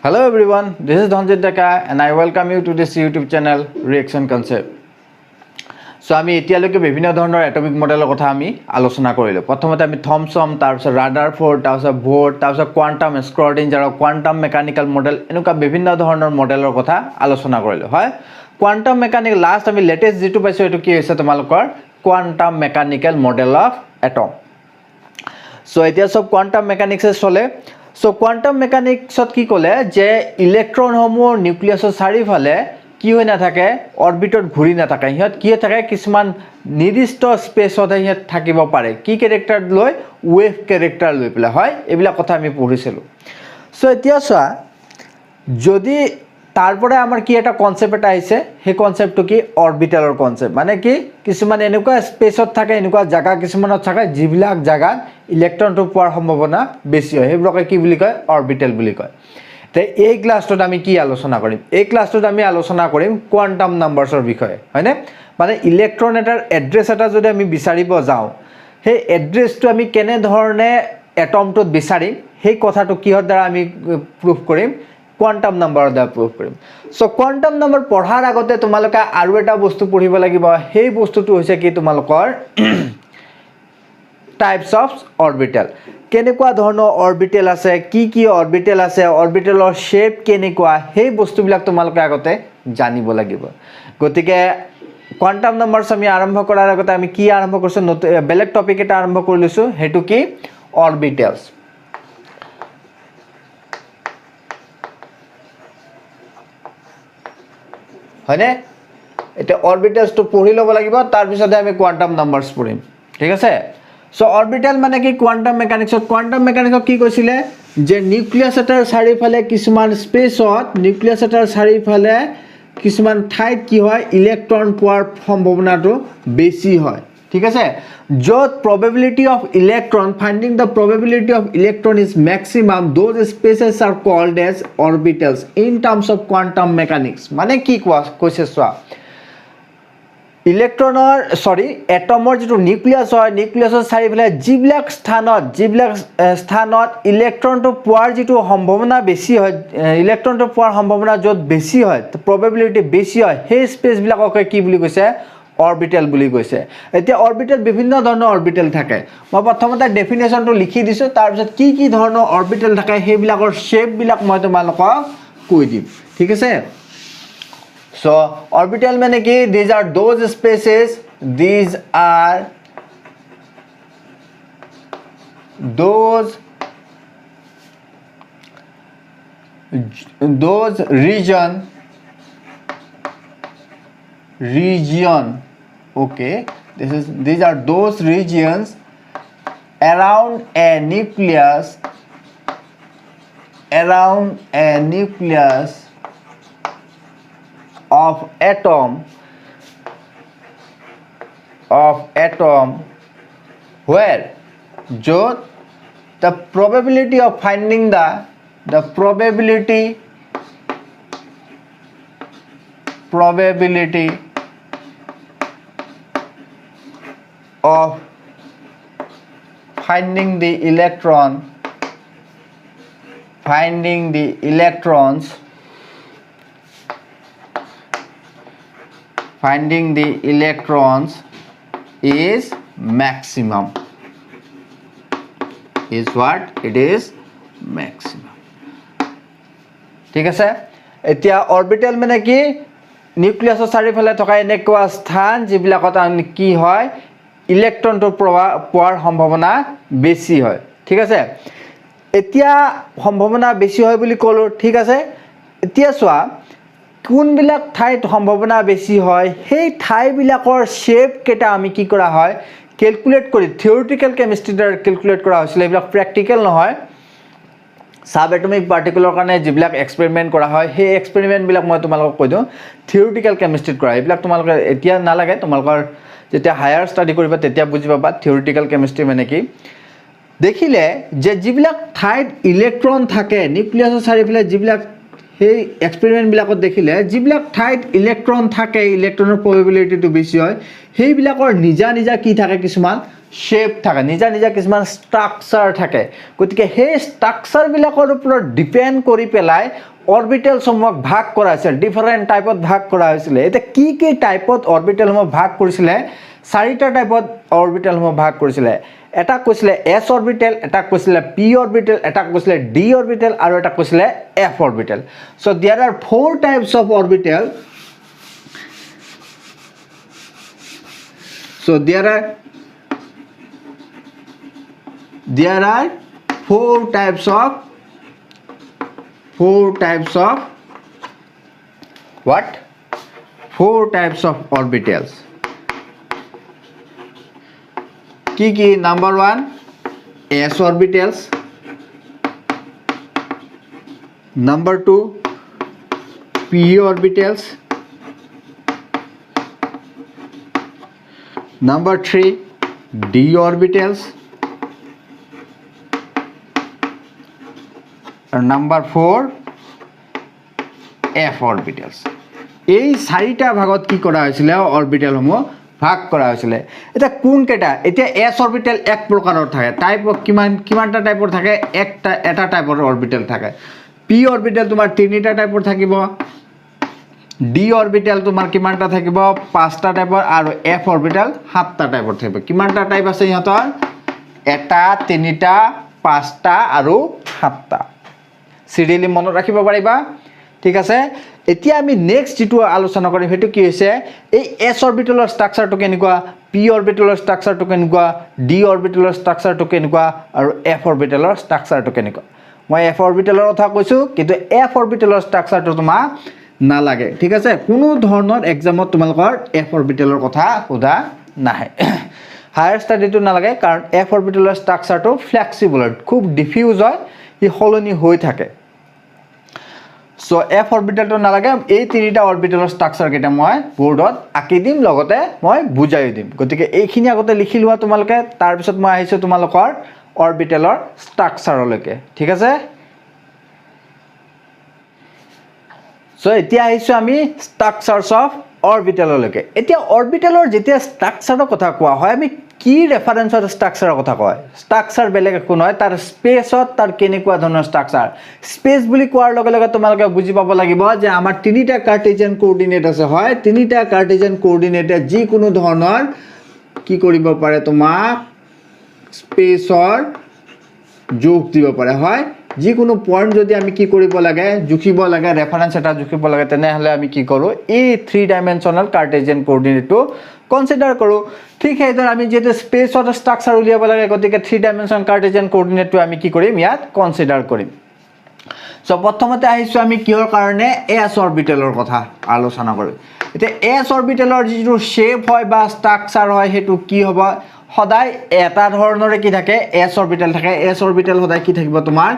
Hello everyone, this is Dhanjit Deka and I welcome you to this YouTube channel Reaction Concept. So আমি এতিয়ালৈকে বিভিন্ন ধৰণৰ atomic মডেলৰ কথা আমি আলোচনা কৰিলো। প্ৰথমতে আমি থমসন, তাৰপিছত ৰাদাৰফোৰ্ড, তাৰপিছত ভোৰ্ড, তাৰপিছত কোৱান্টাম স্ক্ৰডিঞ্জাৰ আৰু কোৱান্টাম মেকানিক্যাল মডেল এনেকুৱা বিভিন্ন ধৰণৰ মডেলৰ কথা আলোচনা কৰিলো। হয়, কোৱান্টাম মেকানিক লাষ্ট আমি লেটেষ্ট যেটো পাইছো এটো কি হৈছে তোমালোকৰ quantum mechanical model of atom. So এতিয়া সব কোৱান্টাম মেকানিক্সে চলে। সো কোৱান্টাম মেকানিক্সত কি ক'লে যে ইলেক্ট্ৰনসমূহ নিউক্লিয়াছৰ চাৰিফালে কি হৈ নাথাকে, অৰবিটত ঘূৰি নাথাকে, হিহঁত কি হৈ থাকে কিছুমান নিৰ্দিষ্ট স্পেচত হিহঁত থাকিব পাৰে। কি কেৰেক্টাৰ লৈ, ৱেভ কেৰেক্টাৰ লৈ পেলাই। হয়, এইবিলাক কথা আমি পঢ়িছিলোঁ। সো এতিয়া চোৱা, যদি তাৰপৰা আমাৰ কি এটা কনসেপ্ট এটা আহিছে, সেই কনসেপ্টটো কি অৰবিটেলৰ কনসেপ্ট। মানে কি কিছুমান এনেকুৱা স্পেচত থাকে, এনেকুৱা জায়গা কিছুমানত থাকে যিবিলাক জায়গাত ইলেক্ট্ৰনটো পোৱাৰ সম্ভাৱনা বেছি হয়, সেইবিলাকে কি বুলি কয় অৰবিটেল বুলি কয়। তে এই ক্লাছটোত আমি কি আলোচনা কৰিম, এই ক্লাছটোত আমি আলোচনা কৰিম কোৱান্টাম নাম্বাৰছৰ বিষয়ে। হয়নে, মানে ইলেক্ট্ৰন এটাৰ এড্ৰেছ এটা যদি আমি বিচাৰিব যাওঁ, সেই এড্ৰেছটো আমি কেনেধৰণে এটমটোত বিচাৰিম, সেই কথাটো কিহৰ দ্বাৰা আমি প্ৰুফ কৰিম, কোৱান্টাম নাম্বাৰৰ দ্বাৰা প্ৰুফ কৰিম। সো কোৱান্টাম নাম্বাৰ পঢ়াৰ আগতে তোমালোকে আৰু এটা বস্তু পঢ়িব লাগিব, সেই বস্তুটো হৈছে কি তোমালোকৰ টাইপস অফ অৰবিটেল। কেনেকুৱা ধৰণৰ অৰবিটেল আছে, কি অৰবিটেল আছে, অৰবিটেলৰ শেপ কেনেকুৱা, সেই বস্তুবিলাক তোমালোকে আগতে জানিব লাগিব। গতিকে কোৱান্টাম নাম্বাৰছ আমি আৰম্ভ কৰাৰ আগতে আমি কি আৰম্ভ কৰিছো, বেলেগ টপিক এটা আৰম্ভ কৰি লৈছো, হেতু কি অৰবিটেলছ। হয়নে, এটা অৰবিটেলছটো পঢ়ি ল'ব লাগিব, তাৰ পিছতে আমি কোৱান্টাম নাম্বাৰছ পঢ়িম। ঠিক আছে। সো অৰবিটেল মানে কি কোৱান্টাম মেকানিক্সত কি কৈছিলে যে নিউক্লিয়াছ এটাৰ চাৰিফালে কিছুমান স্পেচত, নিউক্লিয়াছ এটাৰ চাৰিফালে কিছুমান ঠাইত কি হয় ইলেক্ট্ৰন পোৱাৰ সম্ভাৱনাটো বেছি হয়। ঠিক আছে, য'ত probability of electron, finding the probability of electron is maximum, those spaces are called as orbitals in terms of quantum mechanics. মানে কি কৈছে চোৱা, ইলেক্ট্ৰনৰ এটমৰ যেটো নিউক্লিয়াছ হয়, নিউক্লিয়াছৰ চাৰিফালে যিবিলাক স্থানত ইলেক্ট্ৰনটো পোৱাৰ যেটো সম্ভাৱনা বেছি হয়, ইলেক্ট্ৰনটো পোৱাৰ সম্ভাৱনা য'ত বেছি হয়, প্ৰবেবিলিটি বেছি হয়, সেই স্পেচবিলাককে কি বুলি কৈছে অৰবিটেল বুলি কৈছে। এতিয়া অৰবিটেল বিভিন্ন ধৰণৰ অৰবিটেল থাকে। মই প্ৰথমতে ডেফিনেশ্যনটো লিখি দিছোঁ, তাৰপিছত কি ধৰণৰ অৰবিটেল থাকে সেইবিলাকৰ শেপবিলাক মই তোমালোকক কৈ দিম। ঠিক আছে। So orbital মানে কি, these are those spaces, these are those region, okay, these are those regions around a nucleus of atom where the probability of finding the probability of finding the electrons is maximum. Is what? It is maximum. ঠিক আছে। এতিয়া orbital মানে কি, নিউক্লিয়াছৰ চাৰিফালে থকা এনেকুৱা স্থান যিবিলাকত কি হয় ইলেক্ট্ৰনটো পোৱাৰ সম্ভাৱনা বেছি হয়। ঠিক আছে, এতিয়া সম্ভাৱনা বেছি হয় বুলি ক'লো। ঠিক আছে, এতিয়া চোৱা কোনবিলাক ঠাইত সম্ভাৱনা বেছি হয়, সেই ঠাইবিলাকৰ শেপ কেইটা আমি কি কৰা হয় ক্যালকুলেট কৰি থিওৰিটিক্যাল কেমিষ্ট্ৰি দ্বাৰা ক্যালকুলেট কৰা হৈছিল। এইবিলাক প্ৰ্যাকটিক্যাল নহয়। সাব এটমিক পাৰ্টিকুলৰ কাৰণে যিবিলাক এক্সপেৰিমেণ্ট কৰা হয়, সেই এক্সপেৰিমেণ্টবিলাক মই তোমালোকক কৈ দিওঁ থিওৰিটিক্যাল কেমিষ্ট্ৰিত কৰা। এইবিলাক তোমালোকে এতিয়া নালাগে, তোমালোকৰ যেতিয়া হায়াৰ ষ্টাডি কৰিবা তেতিয়া বুজি পাবা থিওৰিটিক্যাল কেমিষ্ট্ৰি মানে কি। দেখিলে যে যিবিলাক ঠাইত ইলেক্ট্ৰন থাকে নিউক্লিয়াছৰ চাৰিফালে যিবিলাক সেই এক্সপেৰিমেণ্টবিলাকত দেখিলে যিবিলাক ঠাইত ইলেক্ট্ৰন থাকে ইলেক্ট্ৰনৰ প্ৰবেবিলিটিটো বেছি হয় সেইবিলাকৰ নিজা নিজা কি থাকে কিছুমান শেপ থাকে নিজা নিজা কিছুমান ষ্ট্ৰাকচাৰ থাকে গতিকে সেই ষ্ট্ৰাকচাৰবিলাকৰ ওপৰত ডিপেণ্ড কৰি পেলাই অৰবিটেলসমূহক ভাগ কৰা হৈছিল ডিফাৰেণ্ট টাইপত ভাগ কৰা হৈছিলে এতিয়া কি টাইপত অৰবিটেলসমূহ ভাগ কৰিছিলে চাৰিটা টাইপত অৰবিটেলসমূহ ভাগ কৰিছিলে এটা কৈছিলে এছ অৰবিটেল এটা কৈছিলে পি অৰবিটেল এটা কৈছিলে ডি অৰবিটেল আৰু এটা কৈছিলে F orbital so there are 4 types of orbital so there are 4 types of what 4 types of orbitals ki number 1 s orbitals number 2 p orbitals number 3 d orbitals and number 4 f orbitals এই চাৰিটা ভাগত কি কৰা হৈছিল orbital সমূহ ভাগ কৰা হৈছিল এটা কোন কেটা এতিয়া s অৰবিটেল এক প্ৰকাৰৰ থাকে টাইপ কিমানটা টাইপৰ থাকে এটা টাইপৰ অৰবিটেল থাকে p অৰবিটেল তোমাৰ তিনিটা টাইপৰ থাকিব ডি অৰবিটেল তোমাৰ কিমানটা থাকিব পাঁচটা টাইপৰ আৰু এফ অৰবিটেল সাতটা টাইপৰ থাকিব কিমানটা টাইপ আছে ইহঁতৰ এটা তিনিটা পাঁচটা আৰু সাতটা সিৰিয়ালি মনত ৰাখিব পাৰিবা ঠিক আছে এতিয়া আমি নেক্সট যেটো আলোচনা কৰিম হেতু কি হৈছে এই এছ অৰবিটেলৰ ষ্ট্ৰাকচাৰটো কেনেকুৱা পি অৰবিটেলৰ ষ্ট্ৰাকচাৰটো কেনেকুৱা ডি অৰবিটেলৰ ষ্ট্ৰাকচাৰটো কেনেকুৱা আৰু এফ অৰবিটেলৰ ষ্ট্ৰাকচাৰটো কেনেকুৱা মই এফ অৰবিটেলৰ কথা কৈছো কিন্তু এফ অৰবিটেলৰ ষ্ট্ৰাকচাৰটো তোমাৰ নালাগে ঠিক আছে কোনো ধৰণৰ এক্সামত তোমালোকৰ এফ অৰবিটেলৰ কথা সোধা নাহে হায়াৰ ষ্টাডিটো নালাগে কাৰণ এফ অৰবিটেলৰ ষ্ট্ৰাকচাৰটো ফ্লেক্সিবল খুব ডিফিউজ হয় ই হলনি হৈ থাকে সো এফ অৰবিটেলটো নালাগে এই তিনিটা অৰবিটেলৰ ষ্ট্ৰাকচাৰ কেটা মই বোৰ্ডত আঁকি দিম লগতে মই বুজাই দিম গতিকে এইখিনি আগতে লিখি লোৱা তোমালোকে তাৰ পিছত মই আহিছো তোমালোকৰ অৰবিটেলৰ ষ্ট্ৰাকচাৰলৈকে ঠিক আছে সো এতিয়া আহিছো আমি ষ্ট্ৰাকচাৰস অফ অৰবিটেললৈকে এতিয়া অৰবিটেলৰ যেতিয়া ষ্ট্ৰাকচাৰৰ কথা কোৱা হয় আমি কি ৰেফাৰেন্সৰ ষ্ট্ৰাকচাৰৰ কথা কয় ষ্ট্ৰাকচাৰ বেলেগ একো নহয় তাৰ স্পেসত তাৰ কেনেকুৱা ধৰণৰ ষ্ট্ৰাকচাৰ স্পেস বুলি কোৱাৰ লগে লগে তোমালোকে বুজি পাব লাগিব যে আমাৰ তিনিটা কাৰ্টেজিয়ান কোঅৰ্ডিনেট আছে হয় তিনিটা কাৰ্টেজিয়ান কোঅৰ্ডিনেটে যি কোনো ধৰণৰ কি কৰিব পাৰে তোমাক স্পেসৰ যোগ দিব পাৰে হয় যি কোনো পয়েন্ট যদি আমি কি কৰিব লাগে জুখিব লাগে ৰেফাৰেন্স এটা জুখিব লাগে তেনে হলে আমি কি কৰো এই 3 ডাইমেনশনাল কাৰ্টেজিয়ান কোঅৰ্ডিনেটটো কনসিডাৰ কৰো ঠিক হেইদৰ আমি যেতে স্পেসৰ ষ্ট্ৰাকচাৰ উলিয়াব লাগে গতিকে 3 ডাইমেনশনাল কাৰ্টেজিয়ান কোঅৰ্ডিনেটটো আমি কি কৰিম ইয়াত কনসিডাৰ কৰিম সো প্ৰথমতে আহিছো আমি কিহৰ কাৰণে এছ অৰবিটেলৰ কথা আলোচনা কৰিম এতিয়া এছ অৰবিটেলৰ যিটো শেপ হয় বা ষ্ট্ৰাকচাৰ হয় হেতু কি হ'ব সদায় এটা ধৰণৰে কি থাকে এছ অৰবিটেল থাকে এছ অৰবিটেল সদায় কি থাকিব তোমাৰ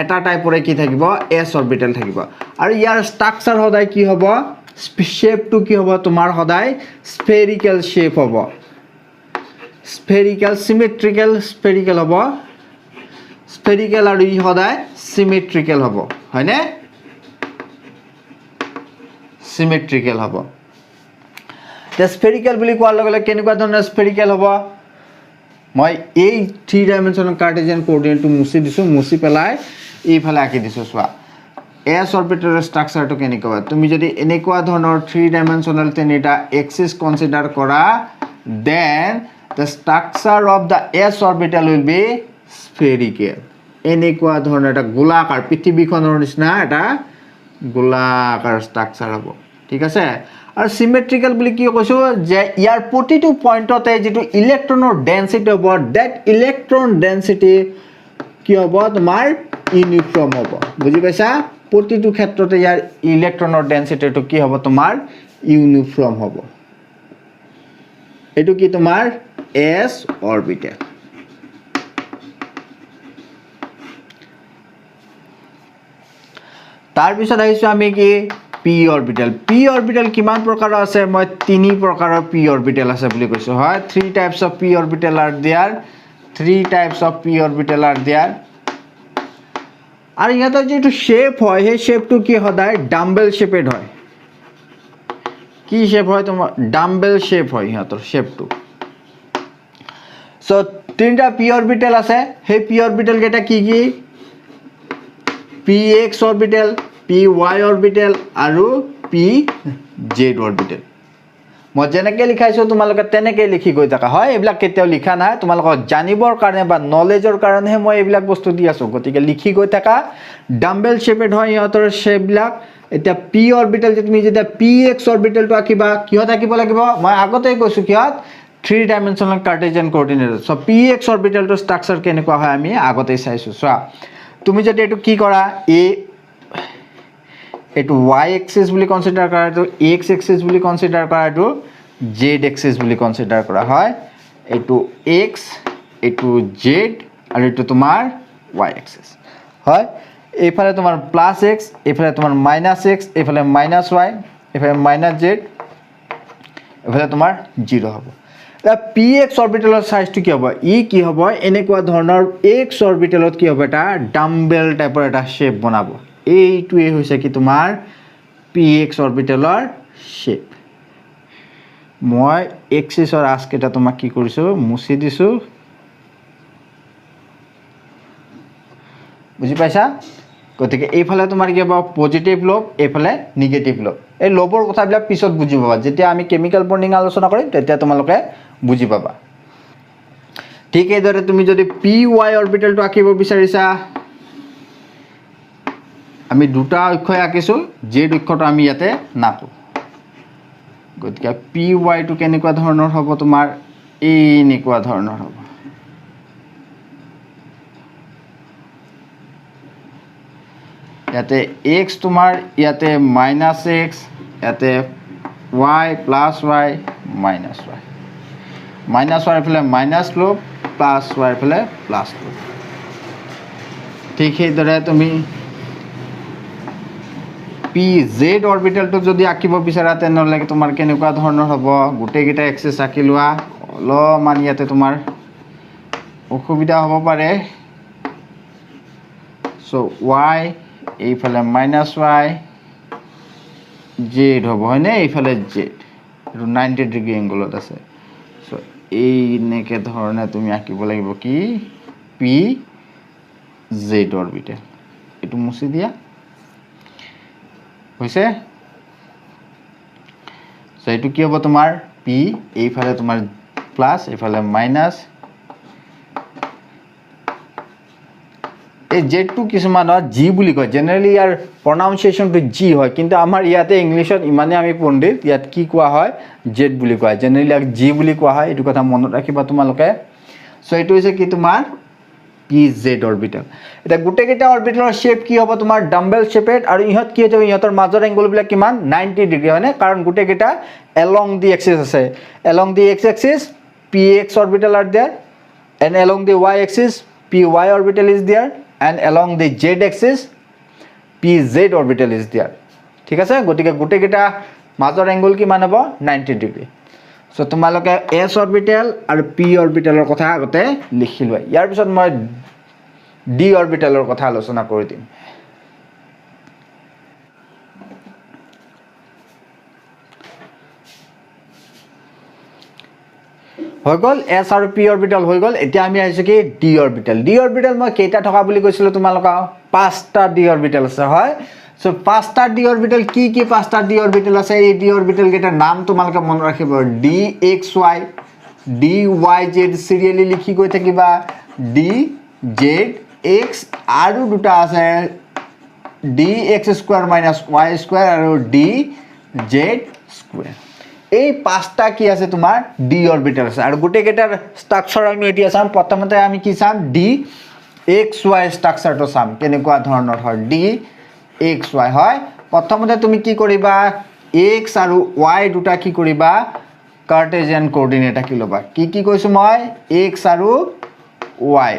এটা টাইপৰে কি থাকিব এছ অৰবিটেল থাকিব আৰু ইয়াৰ ষ্ট্ৰাকচাৰ সদায় কি হ'ব শেপটো কি হ'ব তোমাৰ সদায় স্ফেৰিকেল শেপ হ'ব স্ফেৰিকেল সিমেট্ৰিকেল স্ফেৰিকেল হ'ব স্ফেৰিকেল আৰু ই সদায় সিমেট্ৰিকেল হ'ব হয়নে সিমেট্ৰিকেল হ'ব তে স্ফেৰিকেল বুলি কোৱাৰ লগে লগে কেনেকুৱা ধৰণৰ স্ফেৰিকেল হ'ব মই এই 3 ডাইমেনশনাল কাৰ্টেজিয়ান কোঅৰ্ডিনেটটো মুছি দিছো মুছি পেলাই এইফালে আঁকি দিছো চোৱা এছ অৰবিটেলৰ ষ্ট্ৰাকচাৰটো কেনেকুৱা তুমি যদি এনেকুৱা ধৰণৰ 3 ডাইমেনশনাল তিনিটা এক্সিস কনসিডাৰ কৰা then the structure of the s orbital will be spherical এনেকুৱা ধৰণৰ এটা গোলাকাৰ পৃথিৱীখনৰ নিচিনা এটা গোলাকাৰ ষ্ট্ৰাকচাৰ হ'ব ঠিক আছে আৰু সিমেট্ৰিকেল বুলি কি কৈছো যে ইয়াৰ প্ৰতিটো পইণ্টতে যেটো ইলেক্ট্ৰনৰ ডেন্সিটি হ'ব দ্যাট ইলেক্ট্ৰন ডেন্সিটি কি হ'ব তোমাৰ ইউনিফৰ্ম হ'ব বুজি পাইছা প্ৰতিটো ক্ষেত্ৰতে ইয়াৰ ইলেক্ট্ৰনৰ ডেন্সিটিটো কি হ'ব তোমাৰ ইউনিফৰ্ম হ'ব এটো কি তোমাৰ s orbital তাৰ পিছত আহিছো আমি কি p orbital কিমান প্ৰকাৰৰ আছে মই তিনি প্ৰকাৰৰ p orbital আছে বুলি কৈছো হয় 3 types of p orbital are there 3 types of p orbital are there আৰু ইহঁতৰ যিটো শ্বেপ হয় সেই শ্বেপটো কি সদায় ডাম্বেল শ্বেপেড হয় কি শ্বেপ হয় তোমাৰ ডাম্বেল শ্বেপ হয় ইহঁতৰ শ্বেপটো সো তিনিটা পি অৰবিটেল আছে সেই পি অৰবিটেল কেইটা কি কি P x orbital P Y orbital আৰু পি জেড অৰবিটেল মই যেনেকৈ লিখাইছোঁ তোমালোকে তেনেকৈ লিখি গৈ থাকা হয় এইবিলাক কেতিয়াও লিখা নাই তোমালোকক জানিবৰ কাৰণে বা নলেজৰ কাৰণেহে মই এইবিলাক বস্তু দি আছোঁ গতিকে লিখি গৈ থাকা ডাম্বেল শ্বেপেড হয় ইহঁতৰ শ্বেপবিলাক এতিয়া পি অৰবিটেল তুমি যেতিয়া পি এক্স অৰবিটেলটো আঁকিবা কিহত আঁকিব লাগিব মই আগতেই কৈছোঁ কিহত 3 ডাইমেনশ্যনেল কাৰ্টেজিয়ান কোঅৰ্ডিনেটৰ সো পি এক্স অৰবিটেলটো ষ্ট্ৰাকচাৰ কেনেকুৱা হয় আমি আগতেই চাইছোঁ চোৱা তুমি যদি এইটো কি কৰা এইটো y এক্সিছ বুলি কনসিডাৰ কৰা এইটো x এক্সিছ বুলি কনসিডাৰ কৰা এইটো z এক্সিছ বুলি কনসিডাৰ কৰা হয় এইটো x এইটো z আৰু এইটো তোমাৰ y এক্সিছ হয় এইফালে তোমাৰ প্লাস x এইফালে তোমাৰ মাইনাস x এইফালে মাইনাস y এইফালে মাইনাস z এইফালে তোমাৰ 0 হ'ব তা px অৰবিটেলৰ সাইজটো কি হ'ব ই কি হ'ব এনেকুৱা ধৰণৰ x অৰবিটেলত কি হ'ব এটা ডাম্বেল টাইপৰ এটা শেপ বনাব এইটোৱে হৈছে কি তোমাৰ px অৰবিটেলৰ শেপ মই এক্সিছৰ আস্কেটা তোমাক কি কৰিছো মুছি দিছো বুজি পাইছা গতিকে এইফালে তোমাৰ কি হ'ব পজিটিভ লোব এইফালে নিগেটিভ লোব এই লোবৰ কথাবিলাক পিছত বুজি পাবা যেতিয়া আমি কেমিক্যাল বন্ডিং আলোচনা কৰিম তেতিয়া তোমালোকে বুজি পাবা ঠিক এইদৰে তুমি যদি পি ওয়াই অৰবিটেলটো আঁকিব বিচাৰিছা আমি দুটা অক্ষয় আঁকিছো জেড অক্ষটো আমি ইয়াতে নাকো গতিকে পি ওয়াই টো কেনেকুৱা ধৰণৰ হ'ব তোমাৰ এনেকুৱা ধৰণৰ হ'ব ইয়াতে x তোমাৰ ইয়াতে -x ইয়াতে y + y -y minus y ফলে মাইনাস লোব প্লাস y ফলে প্লাস লোব ঠিক সেইদৰে তুমি পি জেড অৰবিটেলটো যদি আঁকিব বিচাৰা তেনেহলে তোমাৰ কেনেকুৱা ধৰণৰ হ'ব গোটেই কেইটা এক্সিছ আঁকি লোৱা অলপমান ইয়াতে তোমাৰ অসুবিধা হ'ব পাৰে সো y এইফালে -y জেড হ'ব হয়নে এইফালে জেড এটো 90 ডিগ্ৰী এংগলত আছে সো এই নেকে ধৰণে তুমি আঁকিব লাগিব কি পি জেড অৰবিটেল এটো মুছি দিয়া হৈছে সো এটো কি হ'ব তোমাৰ পি এইফালে তোমাৰ প্লাস এইফালে মাইনাস এই জেড টু কিছুমানত জি বুলি কয় জেনাৰেলি ইয়াৰ প্ৰনাউন্সিয়েশনটো জি হয় কিন্তু আমাৰ ইয়াতে ইংলিশত ইমানে আমি পণ্ডিত ইয়াত কি কোৱা হয় জেড বুলি কয় জেনাৰেলি ইয়াক জি বুলি কোৱা হয় এটো কথা মনত ৰাখিবা তোমালোকে সো এটো হৈছে কি তোমাৰ পি জেড অৰবিটেল এটা গুটে কেটা অৰবিটেলৰ শেপ কি হ'ব তোমাৰ ডাম্বেল শেপেড আৰু ইহত কি হ'ব ইহতৰ মাজৰ এংগল বিলাক কিমান 90 ডিগ্ৰী হয়নে কাৰণ গুটে কেটা along the axis আছে along the x axis px orbital are there and along the y axis py orbital is there and along the z axis pz orbital is there ঠিক আছে গতিকে গুটে কেটা মাজৰ এংগল কিমান হ'ব 90 ডিগ্ৰী সো তোমালোকে s orbital আৰু p অৰবিটেলৰ কথা আগতে লিখি লোৱা ইয়াৰ পিছত মই d অৰবিটেলৰ কথা আলোচনা কৰি দিম হৈ গল s আৰু p অৰবিটেল হৈ গল এতিয়া আমি আহিছো কি d অৰবিটেল মই কেইটা থকা বুলি কৈছিলো তোমালোকক পাঁচটা d অৰবিটেল আছে হয় সো পাঁচটা d অৰবিটেল কি পাঁচটা d অৰবিটেল আছে এই d অৰবিটেল কেইটাৰ নাম তোমালোকে মনত ৰাখিব dxy dyz সিৰিয়ালি লিখি গৈ থাকিবা dzx আৰু দুটা আছে dx² - y² আৰু dz² এই পাঁচটা কি আছে তোমাৰ d অৰবিটেল আছে আৰু গুটে কেটাৰ স্ট্ৰাকচাৰ আমি এতিয়া চাম প্ৰথমতে আমি কি চাম dxy স্ট্ৰাকচাৰটো চাম কেনেকুৱা ধৰণৰ হয় dxy হয় প্ৰথমতে তুমি কি কৰিবা x আৰু y দুটা কি কৰিবা কাৰ্টেজিয়ান কোঅৰ্ডিনেট আঁকি লবা কি কৈছো মই x আৰু y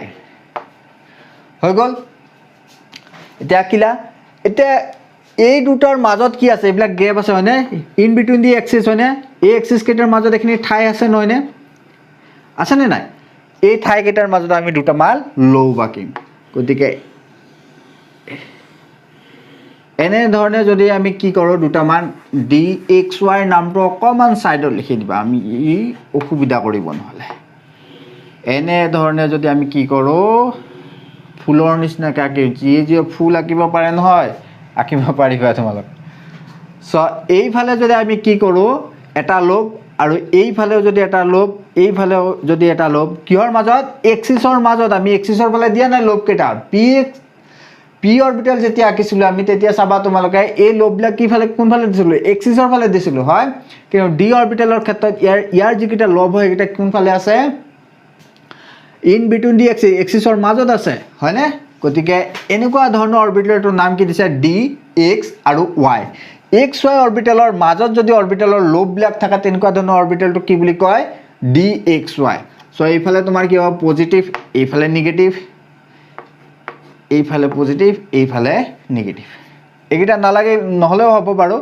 হৈ গল এতিয়া আঁকিলা এতিয়া এই দুটাৰ মাজত কি আছে এইবিলাক গ্যাপ আছে হয়নে ইন বিটুইন দি এক্সিস হয়নে এই এক্সিস কেটাৰ মাজত এখিনি ঠাই আছে নহয়নে আছে নে নাই এই ঠাই কেটাৰ মাজত আমি দুটা মাল লও বাকিম গতিকে এনে ধৰণে যদি আমি কি কৰোঁ দুটামান ডি এক্স ৱাইৰ নামটো অকণমান ছাইডত লিখি দিবা আমি ই অসুবিধা কৰিব নহ'লে এনে ধৰণে যদি আমি কি কৰোঁ ফুলৰ নিচিনাকৈ আঁকি যিয়ে ফুল আঁকিব পাৰে নহয় আঁকিব পাৰিবা তোমালোক চ' এইফালে যদি আমি কি কৰোঁ এটা লোভ আৰু এইফালেও যদি এটা লোভ এইফালেও যদি এটা লোভ কিহৰ মাজত এক্সিছৰ মাজত আমি এক্সিছৰ ফালে দিয়া নাই লোভকেইটা পি অৰবিটেল যেতিয়া আঁকিছিলোঁ আমি তেতিয়া চাবা তোমালোকে এই লোভবিলাক কিফালে কোনফালে দিছিলোঁ এক্সিছৰ ফালে দিছিলোঁ হয় কিন্তু ডি অৰবিটেলৰ ক্ষেত্ৰত ইয়াৰ যিকেইটা লোভ হয় সেইকেইটা কোনফালে আছে ইন বিটুইন ডি এক্সিছৰ মাজত আছে হয়নে গতিকে এনেকুৱা ধৰণৰ অৰবিটেলটোৰ নাম কি দিছে ডি এক্স আৰু ৱাই এক্স ৱাই অৰবিটেলৰ মাজত যদি অৰবিটেলৰ লোভবিলাক থাকে তেনেকুৱা ধৰণৰ অৰবিটেলটো কি বুলি কয় ডি এক্স ৱাই চ' এইফালে তোমাৰ কি হ'ব পজিটিভ এইফালে নিগেটিভ এইফালে পজিটিভ এইফালে নিগেটিভ এইকেইটা নালাগে নহ'লেও হ'ব বাৰু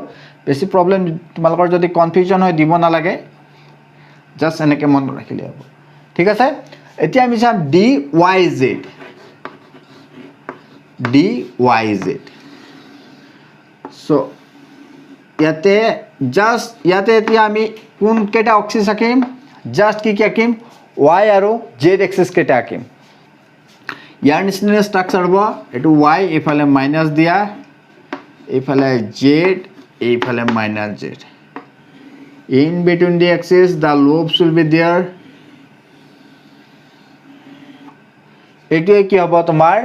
বেছি প্ৰব্লেম তোমালোকৰ যদি কনফিউজন হয় দিব নালাগে জাষ্ট এনেকৈ মনত ৰাখিলে হ'ব ঠিক আছে এতিয়া আমি চাম ডি ৱাই জেড চ' ইয়াতে এতিয়া আমি কোনকেইটা অক্সিছ আঁকিম জাষ্ট কি আঁকিম ৱাই আৰু জেড এক্সিছকেইটা আঁকিম ইয়াৰ নিচিনা ষ্ট্ৰাকচাৰ হ'ব এইটো ৱাই এইফালে মাইনাছ দিয়া এইফালে জেড এইফালে minus Z in between the axis the lobes will be there এইটোৱে কি হ'ব তোমাৰ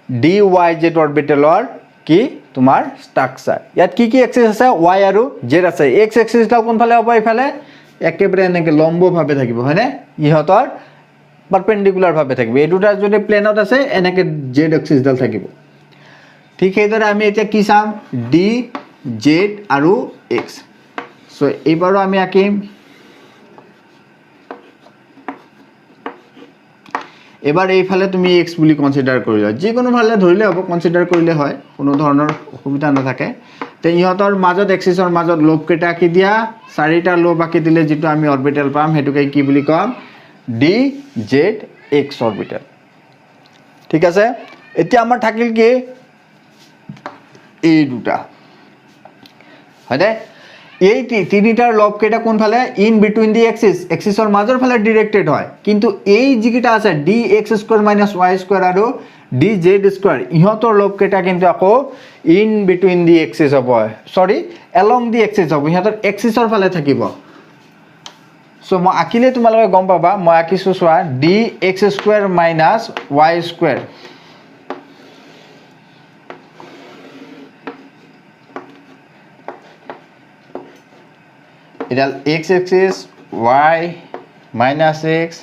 ডি ৱাই জেড অৰবিটেলৰ কি তোমাৰ ষ্ট্ৰাকচাৰ ইয়াত কি এক্সিছ আছে ৱাই আৰু জেড আছে এক্স এক্সিছডাল কোনফালে হ'ব এইফালে একেবাৰে এনেকৈ লম্বভাৱে থাকিব হয়নে ইহঁতৰ পাৰপেণ্ডিকুলাৰভাৱে থাকিব এই দুটা যদি প্লেনত আছে এনেকৈ জেড এক্সিছডাল থাকিব ঠিক সেইদৰে আমি এতিয়া কি চাম ডি জেড আৰু এক্স চ' এইবাৰো আমি আঁকিম এবাৰ এইফালে তুমি এক্স বুলি কনচিডাৰ কৰিলা যিকোনো ফালে ধৰিলে হ'ব কনচিডাৰ কৰিলে হয় কোনো ধৰণৰ অসুবিধা নাথাকে তে ইহঁতৰ মাজত এক্সিছৰ মাজত লোভকেইটা আঁকি দিয়া চাৰিটা লোভ আঁকি দিলে যিটো আমি অৰবিটেল পাম সেইটোকে কি বুলি ক'ম ডি জেড এক্স অৰবিটেল ঠিক আছে এতিয়া আমাৰ থাকিল কি এই দুটা হয়নে এই তিনিটাৰ লোভকেইটা কোনফালে ইন বিটুইন দি এক্সিছৰ মাজৰ ফালে ডিৰেক্টেড হয় কিন্তু এই যিকেইটা আছে D X square minus Y square আৰু ডি জেড স্কুৱাৰ ইহঁতৰ লোভকেইটা কিন্তু আকৌ ইন বিটুইন দি এক্সিছ হ'ব এলং দি এক্সিছ হ'ব ইহঁতৰ এক্সিছৰ ফালে থাকিব চ' মই আঁকিলে তোমালোকে গম পাবা মই আঁকিছোঁ চোৱা D X square minus Y square এডাল X axis Y minus X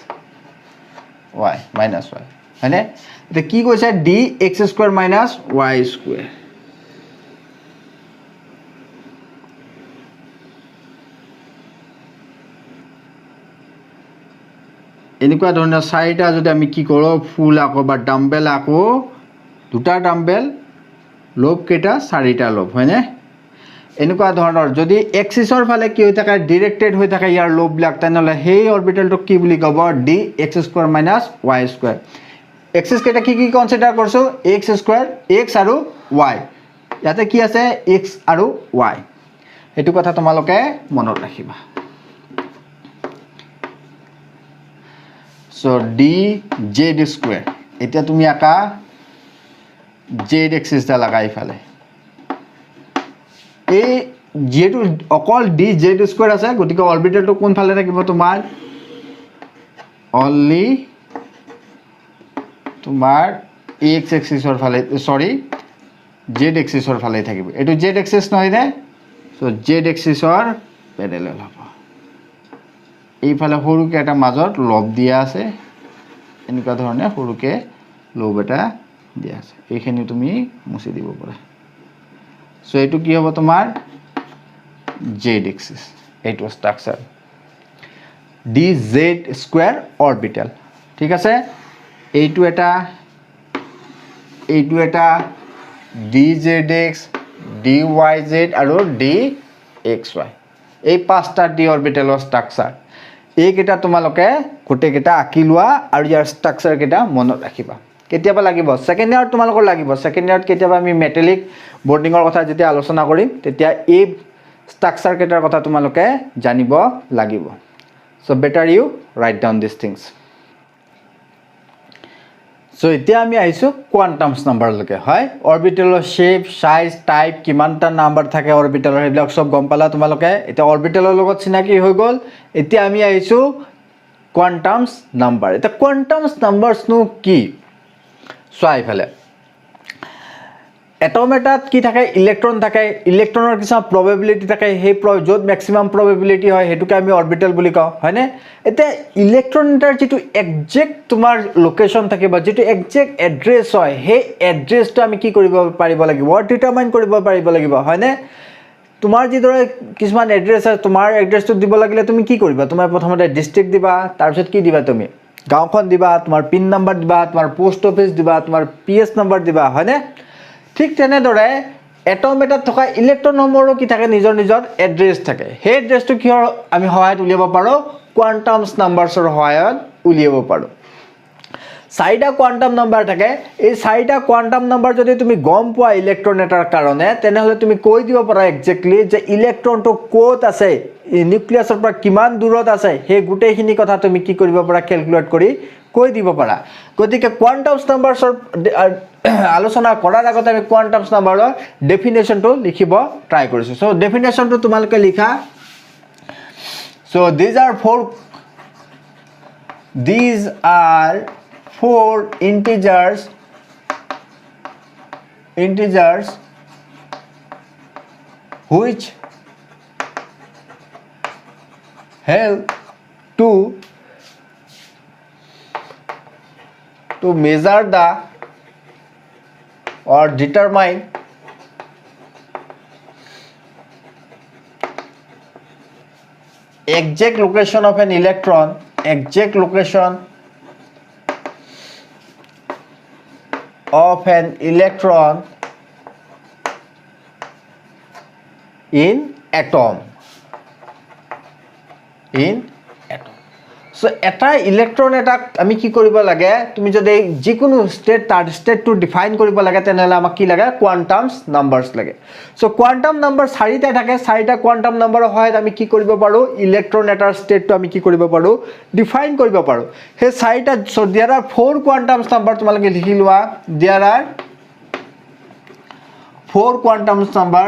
Y minus Y হয়নে এতিয়া কি কৈছে D X square minus Y square এনেকুৱা ধৰণৰ চাৰিটা যদি আমি কি কৰোঁ ফুল আঁকো বা ডাম্বেল আঁকো দুটা ডাম্বেল লোভকেইটা চাৰিটা লোভ হয়নে এনেকুৱা ধৰণৰ যদি এক্সিছৰ ফালে কি হৈ থাকে ডিৰেক্টেড হৈ থাকে ইয়াৰ লোভবিলাক তেনেহ'লে সেই অৰবিটেলটোক কি বুলি ক'ব D X square minus Y square এক্সিছকেইটা কি কনচিডাৰ কৰিছোঁ এক্স স্কুৱাৰ এক্স আৰু ৱাই ইয়াতে কি আছে এক্স আৰু ৱাই সেইটো কথা তোমালোকে মনত ৰাখিবা চ' ডি জেড স্কুৱাৰ এতিয়া তুমি আঁকা জেড এক্সিছডাল আঁকা এইফালে এই যিহেতু অকল ডি জেড স্কুৱাৰ আছে গতিকে অৰবিটেলটো কোনফালে থাকিব তোমাৰ অনলি তোমাৰ এক্স এক্সিছৰ ফালে জেড এক্সিছৰ ফালে থাকিব এইটো জেড এক্সিছ নহয়নে চ' জেড এক্সিছৰ পেৰেলেল হ'ব এইফালে সৰুকৈ এটা মাজত লোভ দিয়া আছে এনেকুৱা ধৰণে সৰুকৈ লোভ এটা দিয়া আছে এইখিনি তুমি মুচি দিব পাৰা চ' এইটো কি হ'ব তোমাৰ জেড এক্সিছ এইটো structure D Z square orbital ঠিক আছে এইটো এটা D Z x D Y Z আৰু ডি এক্স ৱাই এই পাঁচটা ডি অৰবিটেলৰ ষ্ট্ৰাকচাৰ এইকেইটা তোমালোকে গোটেইকেইটা আঁকি লোৱা আৰু ইয়াৰ ষ্ট্ৰাকচাৰকেইটা মনত ৰাখিবা কেতিয়াবা লাগিব সেকেন্ড ইয়াৰত তোমালোকৰ লাগিব সেকেন্ড ইয়াৰত কেতিয়াবা আমি মেটালিক বন্ডিংৰ কথা যেতিয়া আলোচনা কৰিম তেতিয়া এই স্ট্ৰাকচাৰ কেটাৰ কথা তোমালোকে জানিব লাগিব so better you write down these things so এতিয়া আমি আইছো কোয়ান্টামস নাম্বার লকে হয় অৰবিটালৰ শেপ সাইজ টাইপ কিমানটা নাম্বাৰ থাকে অৰবিটালৰ হেবিলাক সব গম পালা তোমালোকে এতিয়া অৰবিটালৰ লগত চিনাকি হৈ গল এতিয়া আমি আইছো কোয়ান্টামস নাম্বার এটা কোয়ান্টামস নাম্বারস নো কি সোয়াই ফেলে এটম এটাত কি থাকে ইলেক্ট্রন থাকে ইলেক্ট্ৰনৰ কিছু প্ৰবাবিলিটি থাকে হে যত ম্যাক্সিমাম প্ৰবাবিলিটি হয় হেতুকে আমি অৰবিটাল বুলি কও হয়নে এতে ইলেক্ট্ৰন এটাৰ যেটো এক্সাক্ট তোমাৰ লোকেশন থাকে বা যেটো এক্সাক্ট এড্ৰেছ হয় হে এড্ৰেছটো আমি কি কৰিব পাৰিব লাগিব ডিটাৰমাইন কৰিব পাৰিব লাগিব হয়নে তোমাৰ যিদৰে কিছুমান এড্ৰেছ আছে তোমাৰ এড্ৰেছটো দিব লাগিলে তুমি কি কৰিবা তোমাৰ প্ৰথমতে ডিস্ট্ৰিক্ট দিবা তাৰ পিছত কি দিবা তুমি গাঁওখন দিবা তোমাৰ পিন নাম্বাৰ দিবা তোমাৰ পোষ্ট অফিস দিবা তোমাৰ পিএস নাম্বাৰ দিবা হয়নে ঠিক তেনে দৰে এটম এটাত থকা ইলেক্ট্ৰন নম্বৰো কি থাকে নিজৰ নিজৰ এড্ৰেছ থাকে হে এড্ৰেছটো কি আমি সহায়ত উলিয়াব পাৰো কোয়ান্টামস নাম্বাৰছৰ সহায়ত উলিয়াব পাৰো চাৰিটা কোয়ান্টাম নাম্বাৰ থাকে এই চাৰিটা কোয়ান্টাম নাম্বাৰ যদি তুমি গম পোৱা ইলেক্ট্ৰন এটাৰ কাৰণে তেনেহলে তুমি কৈ দিব পাৰা এক্স্যাক্টলি যে ইলেক্ট্ৰনটো কোত আছে নিউক্লিয়াছৰ পৰা কিমান দূৰত আছে হে গুটেইখিনি কথা তুমি কি কৰিব পাৰা ক্যালকুলেট কৰি কৈ দিব পাৰা গতিকে কোয়ান্টামস নাম্বাৰছৰ আলোচনা কৰাৰ আগতে আমি কোয়ান্টামস নাম্বাৰৰ ডেফিনেশনটো লিখিব ট্ৰাই কৰিছো সো ডেফিনেশনটো তোমালোকে লিখা so these are four integers which help to measure the or determine exact location of an electron in atom so এটা ইলেক্ট্ৰন এটা আমি কি কৰিব লাগে তুমি যদি যিকোনো স্টেট তাৰ স্টেটটো ডিফাইন কৰিব লাগে তেনেহলে আমাক কি লাগে কোয়ান্টামস নাম্বাৰস লাগে সো কোয়ান্টাম নাম্বাৰ চাৰিটা থাকে চাৰিটা কোয়ান্টাম নাম্বাৰৰ সহায়ত আমি কি কৰিব পাৰো ইলেক্ট্ৰন এটাৰ স্টেটটো আমি কি কৰিব পাৰো ডিফাইন কৰিব পাৰো হে চাৰিটা so there are four quantums number তোমালোকে লিখি লোৱা there are four quantums number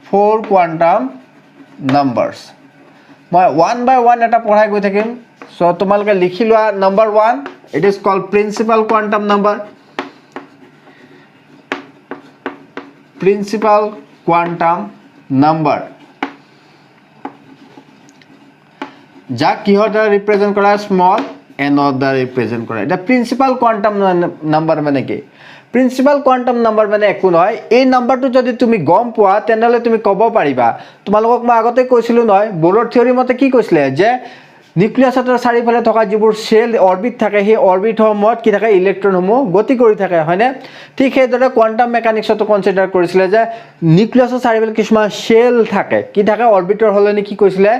four quantum numbers মই one by one এটা পঢ়াই গৈ থাকিম সো তোমালোকে লিখি লোৱা number 1 it is called principal quantum number যা কিহৰ দ্বাৰা ৰিপ্ৰেজেন্ট কৰা স্মল n দ্বাৰা ৰিপ্ৰেজেন্ট কৰা এটা প্ৰিন্সিপাল কোয়ান্টাম নাম্বাৰ মানে কি প্ৰিন্সিপাল কোয়ান্টাম নাম্বাৰ মানে একো নহয় এই নাম্বাৰটো যদি তুমি গম পোৱা তেনেহলে তুমি কব পাৰিবা তোমালোকক মই আগতে কৈছিলো নহয় বোলৰ থিওৰি মতে কি কৈছিলে যে নিউক্লিয়াছৰ চাৰিফালে থকা যিবোৰ সেল অৰবিট থাকে সেই অৰবিট সমূহত কি থাকে ইলেক্ট্ৰন সমূহ গতি কৰি থাকে হয়নে ঠিক সেইদৰে কোয়ান্টাম মেকানিক্সটো কনসিডাৰ কৰিছিলে যে নিউক্লিয়াছৰ চাৰিফালে কিছুমান সেল থাকে কি থাকে অৰবিটৰ হলনি কি কৈছিলে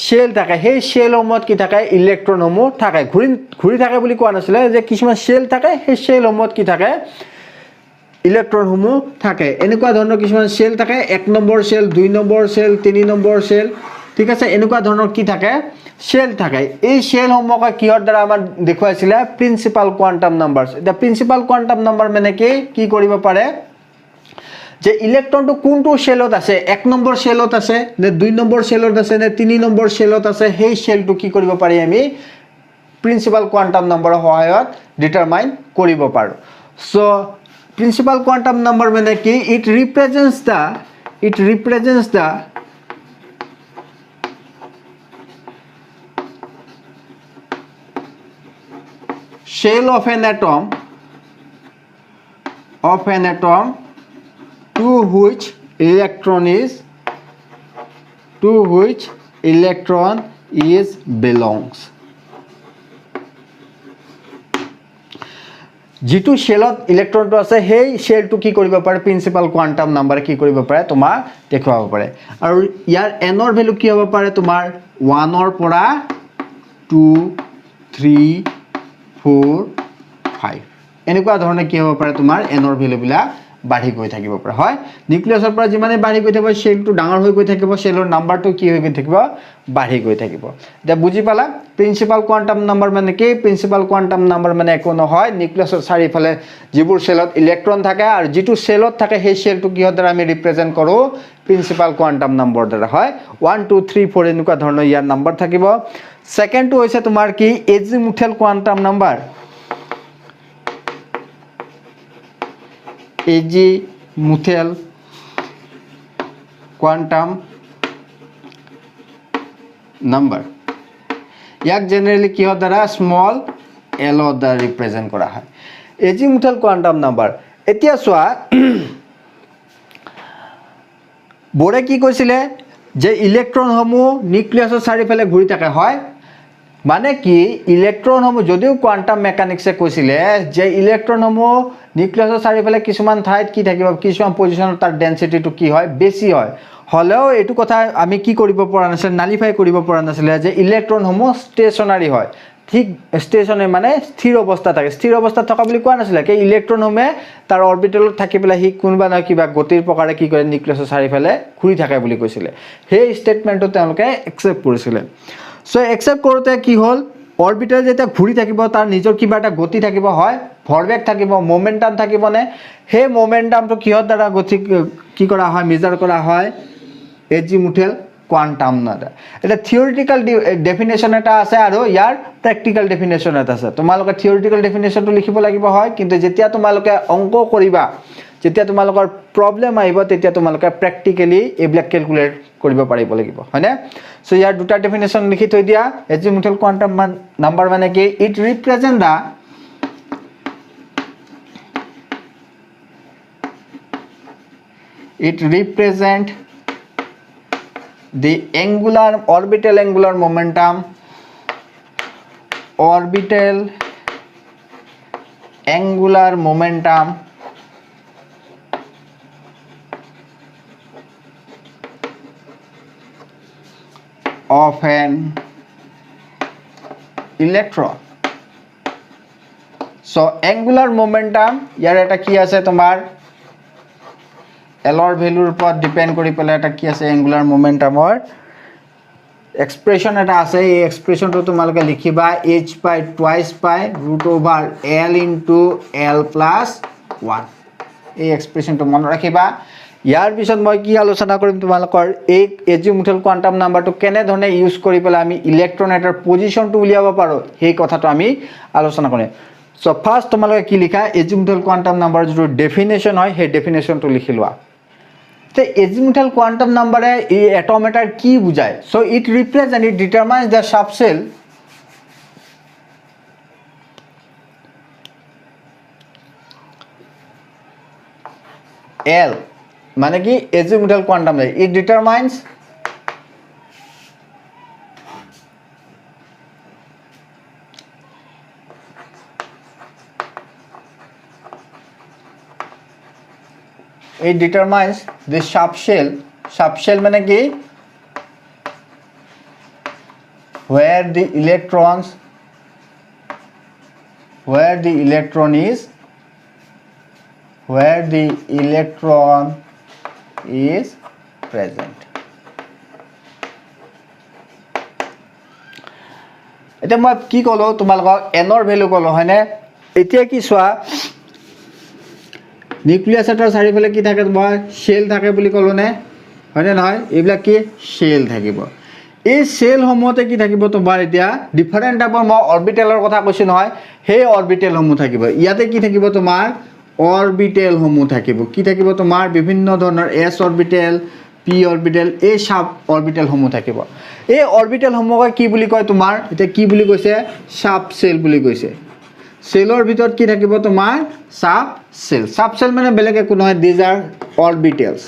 সেল থাকে সেই সেল সমূহত কি থাকে ইলেক্ট্ৰন সমূহ থাকে ঘূৰি থাকে বুলি কোৱা নাছিলে যে কিছুমান সেল থাকে সেই সেল সমূহত কি থাকে ইলেক্ট্ৰন সমূহ থাকে এনেকুৱা ধৰণৰ কিছুমান সেল থাকে 1 number cell 2 number cell 3 number cell ঠিক আছে এনেকুৱা ধৰণৰ কি থাকে সেল থাকে এই সেল সমূহক কিহৰ দ্বাৰা আমাৰ দেখুৱাইছিল প্ৰিন্সিপাল কোয়ান্টাম নাম্বাৰস দা প্ৰিন্সিপাল কোয়ান্টাম নাম্বাৰ মানে কি কৰিব পাৰে যে ইলেক্ট্ৰনটো কোনটো সেলত আছে 1 নম্বৰ সেলত আছে নে 2 নম্বৰ সেলত আছে নে 3 নম্বৰ সেলত আছে সেই সেলটো কি কৰিব পাৰি আমি প্ৰিন্সিপাল কোয়ান্টাম নাম্বাৰৰ সহায়ত ডিটাৰমাইন কৰিব পাৰো সো principal quantum number মানে কি it represents the shell of an atom to which electron is belongs যেটো সেলত ইলেক্ট্ৰনটো আছে সেই সেলটো কি কৰিব পাৰে প্ৰিন্সিপাল কোয়ান্টাম নাম্বাৰ কি কৰিব পাৰে তোমাক দেখুৱাব পাৰে আৰু ইয়াৰ n ৰ ভ্যালু কি হ'ব পাৰে তোমাৰ 1 ৰ পৰা 2 3 4 5 এনেকুৱা ধৰণে কি হ'ব পাৰে তোমাৰ এনৰ ভ্যালুবিলাক বাঢ়ি গৈ থাকিব পাৰে হয় নিউক্লিয়াছৰ পৰা যিমানে বাঢ়ি গৈ থাকিব সেলটো ডাঙৰ হৈ গৈ থাকিব সেলৰ নাম্বাৰটো কি হৈ গৈ থাকিব বাঢ়ি গৈ থাকিব এটা বুজি পালা প্ৰিন্সিপাল কোৱান্টাম নাম্বাৰ মানে কি প্ৰিন্সিপাল কোৱান্টাম নাম্বাৰ মানে একো নহয় নিউক্লিয়াছৰ চাৰিফালে যিবোৰ সেলত ইলেক্ট্ৰন থাকে আৰু যিটো সেলত থাকে সেই সেলটো কিহৰ দ্বাৰা আমি ৰিপ্ৰেজেন্ট কৰো প্ৰিন্সিপাল কোৱান্টাম নাম্বাৰ দ্বাৰা হয় 1 2 3 4 এনেকুৱা ধৰণৰ ইয়াৰ নাম্বাৰ থাকিব সেকেন্ডটো হৈছে তোমাৰ কি এজিমুথেল কোৱান্টাম নাম্বাৰ এজিমুথেল কোৱান্টাম নাম্বাৰ ইয়াক জেনাৰেলি কিহৰ দ্বাৰা স্মল এল দ্বাৰা ৰিপ্ৰেজেন্ট কৰা হয় এজিমুথেল কোৱান্টাম নাম্বাৰ এতিয়া চোৱা বৰে কি কৈছিলে যে ইলেক্ট্ৰনসমূহ নিউক্লিয়াছৰ চাৰিফালে ঘূৰি থাকে হয় মানে কি ইলেক্ট্ৰনসমূহ যদিও কোৱান্টাম মেকানিক্সে কৈছিলে যে ইলেক্ট্ৰনসমূহ নিউক্লিয়াছৰ চাৰিফালে কিছুমান ঠাইত কি থাকিব কিছুমান পজিশনত তাৰ ডেন্সিটিটো কি হয় বেছি হয় হলেও এটো কথা আমি কি কৰিব পৰা নাছিল নালিফাই কৰিব পৰা নাছিল যে ইলেক্ট্ৰনসমূহ ষ্টেচনাৰী হয় ঠিক ষ্টেচনাৰী মানে স্থিৰ অৱস্থা থাকে স্থিৰ অৱস্থা থকা বুলি কোৱা নাছিল কি ইলেক্ট্ৰনসমূহে তাৰ অৰবিটেলত থাকি পেলাই হি কোনবা না কিবা গতিৰ প্ৰকাৰে কি কৰে নিউক্লিয়াছৰ চাৰিফালে ঘূৰি থাকে বুলি কৈছিলে সেই ষ্টেটমেন্টটো তেওঁলোকে একচেপ্ট কৰিছিলে সো একচেপ্ট কৰোতে কি হল অৰবিটেল যেটা ঘূৰি থাকিব তাৰ নিজৰ কিবা এটা গতি থাকিব হয় ভৰবেগ থাকিব মোমেন্টাম থাকিবনে হে মোমেন্টামটো কিহৰ দ্বাৰা গতি কি কৰা হয় মেজাৰ কৰা হয় এজিমুথেল কোৱান্টাম নাম্বাৰ এটা থিওৰিটিক্যাল ডেফিনেশন এটা আছে আৰু ইয়াৰ প্ৰ্যাকটিক্যাল ডেফিনেশন এটা আছে তোমালোকে থিওৰিটিক্যাল ডেফিনেশনটো লিখিব লাগিব হয় কিন্তু যেতিয়া তোমালোকে অংক কৰিবা যেতিয়া তোমালোকৰ প্ৰবলেম আহিব তেতিয়া তোমালোকে প্ৰ্যাকটিক্যালি এইবিলাক ক্যালকুলেট কৰিব পাৰিব লাগিব হয়নে সো ইয়াৰ দুটা ডেফিনেশন লিখি থৈ দিয়া এজিমুথেল কোৱান্টাম নাম্বাৰ মানে কি it represent the it represent the orbital angular momentum of an electron so angular momentum ইয়াৰ এটা কি আছে তোমাৰ এলৰ ভ্যালুৰ ওপৰত ডিপেন্ড কৰি পেলাই এটা কি আছে এঙ্গুলাৰ মোমেন্টামৰ এক্সপ্ৰেশন এটা আছে এই এক্সপ্ৰেশনটো তোমালোকে লিখিবা h by twice by root over l into l plus 1 এই এক্সপ্ৰেশনটো মনত ৰাখিবা ইয়াৰ পিছত মই কি আলোচনা কৰিম তোমালোকৰ এই এজিমুথেল কোৱান্টাম নাম্বাৰটো কেনে ধৰণে ইউজ কৰি পেলাই আমি ইলেক্ট্ৰন এটাৰ পজিশনটো উলিয়াব পাৰো সেই কথাটো আমি আলোচনা কৰিম সো ফাৰ্স্ট তোমালোকে কি লিখা এজিমুথেল কোৱান্টাম নাম্বাৰ যিটো ডেফিনেশন হয় সেই ডেফিনেশনটো লিখি লোৱা The azimuthal quantum number is atometer key bujay. So it represents, it determines the subshell L. माने कि azimuthal quantum number. It determines the subshell माने कि where the electron is present এটা মই কি কলো তোমালোকক এনৰ ভ্যালু কলো হয়নে এতিয়া কি সোয়া নিউক্লিয়াছ এটাৰ চাৰিফালে কি থাকে তোমাৰ শেল থাকে বুলি কলো নে হয়নে নহয় এইবিলাক কি শেল থাকিব এই শেল সমূহতে কি থাকিব তোমাৰ এতিয়া ডিফাৰেন্ট টাইপৰ মই অৰবিটেলৰ কথা কৈছো নহয় হে অৰবিটেল সমূহ থাকিব ইয়াতে কি থাকিব তোমাৰ অৰবিটেল সমূহ থাকিব কি থাকিব তোমাৰ বিভিন্ন ধৰণৰ s অৰবিটেল p অৰবিটেল এই সাব অৰবিটেল সমূহ থাকিব এই অৰবিটেল সমূহক কি বুলি কয় তোমাৰ এটা কি বুলি কৈছে সাব শেল বুলি কৈছে সেলৰ ভিতৰত কি থাকিব তোমাৰ সাব শেল মানে বেলেগ একো নহয় দিজ আৰ অৰবিটেলস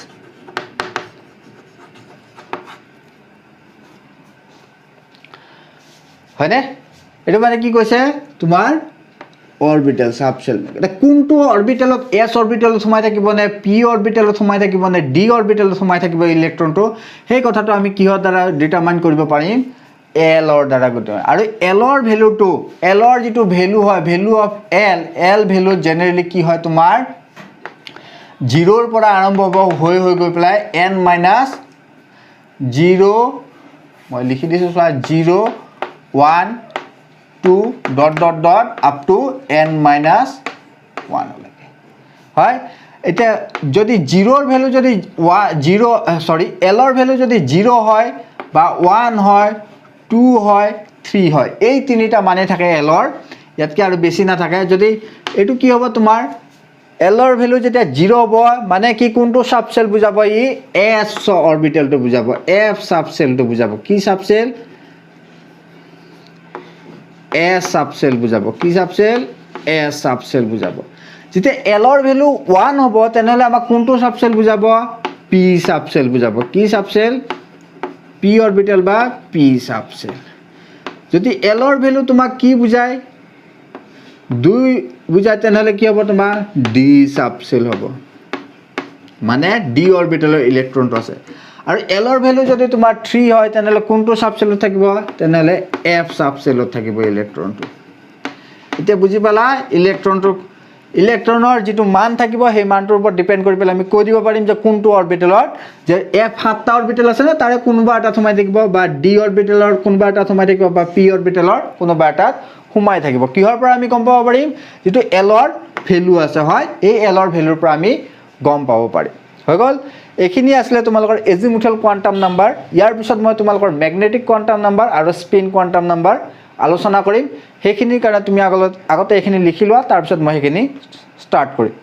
হয়নে এটো মানে কি কৈছে তোমাৰ অৰবিটেল সাব শেল এটা কোনটো অৰবিটেলত s অৰবিটেলত সোমাই থাকিব নে p অৰবিটেলত সোমাই থাকিব নে d অৰবিটেলত সোমাই থাকিব ইলেক্ট্ৰনটো সেই কথাটো আমি কিহৰ দ্বাৰা ডিটাৰমাইন কৰিব পাৰিম এলৰ দ্বাৰা গঠিত আৰু এলৰ ভ্যালুটো এলৰ যেটো ভ্যালু হয় value of L value generally কি হয় তোমাৰ 0 ৰ পৰা আৰম্ভ হ'ব হৈ গৈ পেলাই n - 0 মই লিখি দিছো চোৱা 0 1 2 dot dot dot up to n - 1 লৈকে হয় এটা যদি 0 ৰ ভ্যালু যদি 0 সৰি এলৰ ভ্যালু যদি 0 হয় বা 1 হয় 2 হয় 3 হয় এই তিনিটা মানে থাকে এলৰ ইয়াতকে আৰু বেছি না থাকে যদি এটো কি হ'ব তোমাৰ এলৰ ভ্যালু যেতিয়া 0 হ'ব মানে কি কোনটো সাবসেল বুজাব ই s অৰবিটেলটো বুজাব f সাবসেলটো বুজাব কি সাবসেল s সাবসেল বুজাব কি সাবসেল s সাবসেল বুজাব যেতিয়া এলৰ ভ্যালু 1 হ'ব তেনেহলে আমাক কোনটো সাবসেল বুজাব p সাবসেল বুজাব কি সাবসেল p অৰবিটেল বা p সাবসেল যদি এলৰ ভ্যালু তোমাক কি বুজায় 2 বুজায় তেনেহলে কি হ'ব তোমাৰ d সাবসেল হ'ব মানে d অৰবিটেলৰ ইলেক্ট্ৰনটো আছে আৰু এলৰ ভ্যালু যদি তোমাৰ 3 হয় তেনেহলে কোনটো সাবসেলত থাকিব তেনেহলে f সাবসেলত থাকিব ইলেক্ট্ৰনটো এতিয়া বুজি পালা ইলেক্ট্ৰনৰ যেটো মান থাকিব সেই মানটোৰ ওপৰত ডিপেন্ড কৰি পেলাই আমি কৈ দিব পাৰিম যে কোনটো অৰবিটেলত যে f 7টা অৰবিটেল আছে না তাৰে কোনবা এটা সোমাই থাকিব বা d অৰবিটেলৰ কোনবা এটা সোমাই থাকিব বা p অৰবিটেলৰ কোনবা এটাত সোমাই থাকিব কিহৰ পৰা আমি গম পাব পাৰিম যেটো এলৰ ভ্যালু আছে হয় এই এলৰ ভ্যালুৰ পৰা আমি গম পাব পাৰিম হৈ গল এখিনি আসলে তোমালোকৰ এজিমুথল কোৱান্টাম নাম্বাৰ ইয়াৰ পিছত মই তোমালোকৰ ম্যাগনেটিক কোৱান্টাম নাম্বাৰ আৰু স্পিন কোৱান্টাম নাম্বাৰ আলোচনা কৰিম হেখিনিৰ কাৰণে তুমি আগতে এখিনি লিখি লোৱা তাৰ পিছত মই হেখিনি স্টাৰ্ট কৰিম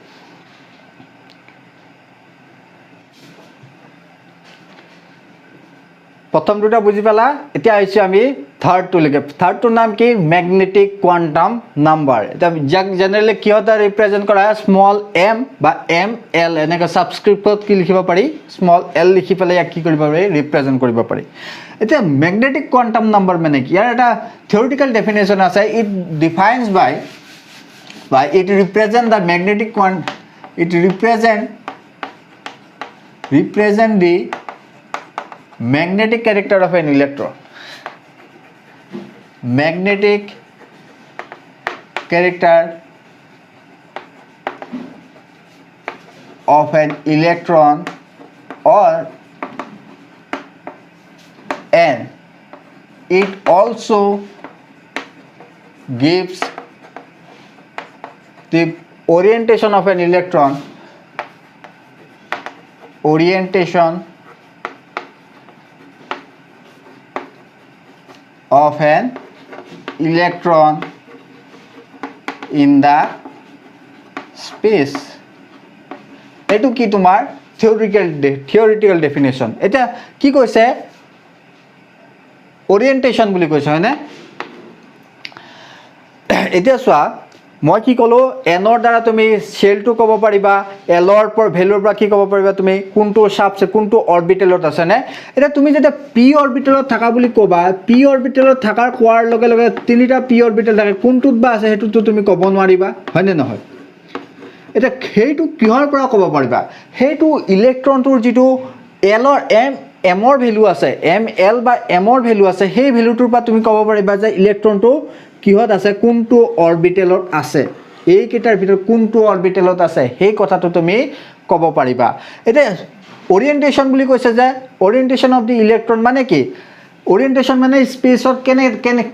প্ৰথম দুটা বুজি পালা এতিয়া আইছো আমি থাৰ্ড টু লৈকে থাৰ্ড টুৰ নাম কি ম্যাগনেটিক কোৱান্টাম নাম্বাৰ এটা যাক জেনাৰেলি কিহতা ৰিপ্ৰেজেন্ট কৰা হয় স্মল m বা m l এনেকা সাবস্ক্ৰিপ্টত কি লিখিব পাৰি স্মল l লিখি পেলাই ইয়াক কি কৰিব পাৰি ৰিপ্ৰেজেন্ট কৰিব পাৰি এটা ম্যাগনেটিক কোৱান্টাম নাম্বাৰ মানে কি ইয়াৰ এটা থিওৰিটিক্যাল ডেফিনেশন আছে it defines by it represent the magnetic it represent the magnetic character of an electron magnetic character of an electron or and it also gives the orientation of an electron in the space এটো কি তোমাৰ থিওৰিটিক্যাল definition এটা কি কৈছে orientation বুলি কৈছে হয়নে এতিয়া চোৱা মই কি কলো এনৰ দ্বাৰা তুমি শেলটো কব পাৰিবা এলৰ পৰ ভ্যালুৰ পৰা কি কব পাৰিবা তুমি কোনটো সাবসে কোনটো অৰবিটেলত আছে নে এটা তুমি যেটা p অৰবিটেলত থাকা বুলি কবা p অৰবিটেলত থাকাৰ কোৱাৰ লগে লগে তিনিটা p অৰবিটেল থাকে কোনটোত বা আছে হেতুটো তুমি কব নোৱাৰিবা হয়নে নহয় এটা হেইটো কিহৰ পৰা কব পাৰিবা হেইটো ইলেক্ট্ৰনটোৰ যেটো এলৰ m ৰ ভ্যালু আছে m l বা m ৰ ভ্যালু আছে সেই ভ্যালুটোৰ পৰা তুমি কব পাৰিবা যে ইলেক্ট্ৰনটো কিহত আছে কোনটো অৰবিটেলত আছে এই কেটাৰ ভিতৰত কোনটো অৰবিটেলত আছে সেই কথাটো তুমি কব পাৰিবা এটা ওৰিয়েন্টেশন বুলি কৈছে যে ওৰিয়েন্টেশন অফ দি ইলেক্ট্ৰন মানে কি ওৰিয়েন্টেশন মানে স্পেসত কেনে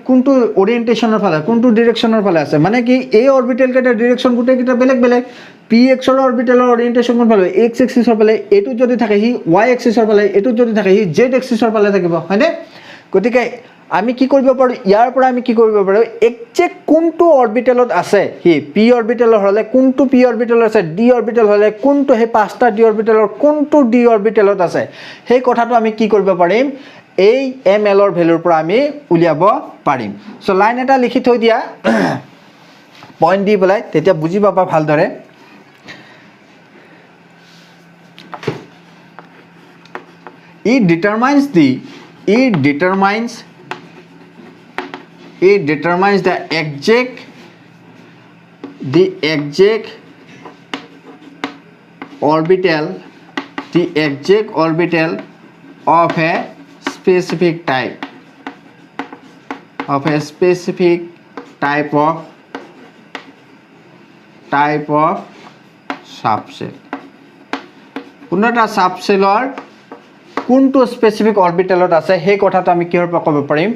কোনটো ওৰিয়েন্টেশনৰ ফালে কোনটো ডাইৰেকশনৰ ফালে আছে মানে কি এই অৰবিটেল কেটা ডাইৰেকশন গুটে কেটা বেলেগ বেলেগ px ৰ অৰবিটেলৰ ওৰিয়েন্টেশন কোন ফালে x এক্সিসৰ ফালে এটো যদি থাকে হি y এক্সিসৰ ফালে এটো যদি থাকে হি z এক্সিসৰ ফালে থাকিব হয়নে গতিকে আমি কি কৰিব পাৰো ইয়াৰ পৰা আমি কি কৰিব পাৰো একজেক্ট কোনটো অৰবিটেলত আছে হি p অৰবিটেলৰ হলে কোনটো p অৰবিটেলৰ আছে d অৰবিটেল হলে কোনটো হে পাঁচটা d অৰবিটেলৰ কোনটো d অৰবিটেলত আছে সেই কথাটো আমি কি কৰিব পাৰিম এই ml ৰ ভ্যালুৰ পৰা আমি উলিয়াব পাৰিম সো লাইন এটা লিখি থৈ দিয়া পয়েন্ট দি বলাই তেতিয়া বুজি পাবা ভালদৰে it determines the exact orbital of a specific type of a specific type of subshell. কোনো এটা সাবশেলৰ কোনটো স্পেসিফিক অৰবিটেলত আছে সেই কথাটো আমি কিহৰ পৰা ক'ব পাৰিম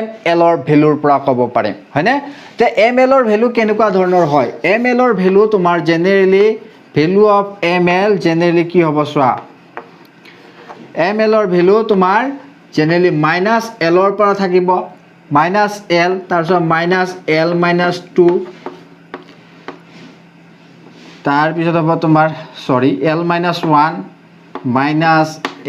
ml ৰ ভ্যালুৰ পৰা ক'ব পাৰিম হয়নে তে ml ৰ ভ্যালু কেনেকুৱা ধৰণৰ হয় ml ৰ ভ্যালু তোমাৰ generally value of ml generally কি হ'ব চোৱা ml ৰ ভ্যালু তোমাৰ জেনেৰেলি -l ৰ পৰা থাকিব -l তাৰপিছত -l -2 তাৰ পিছত হ'ব তোমাৰ সৰি l - 1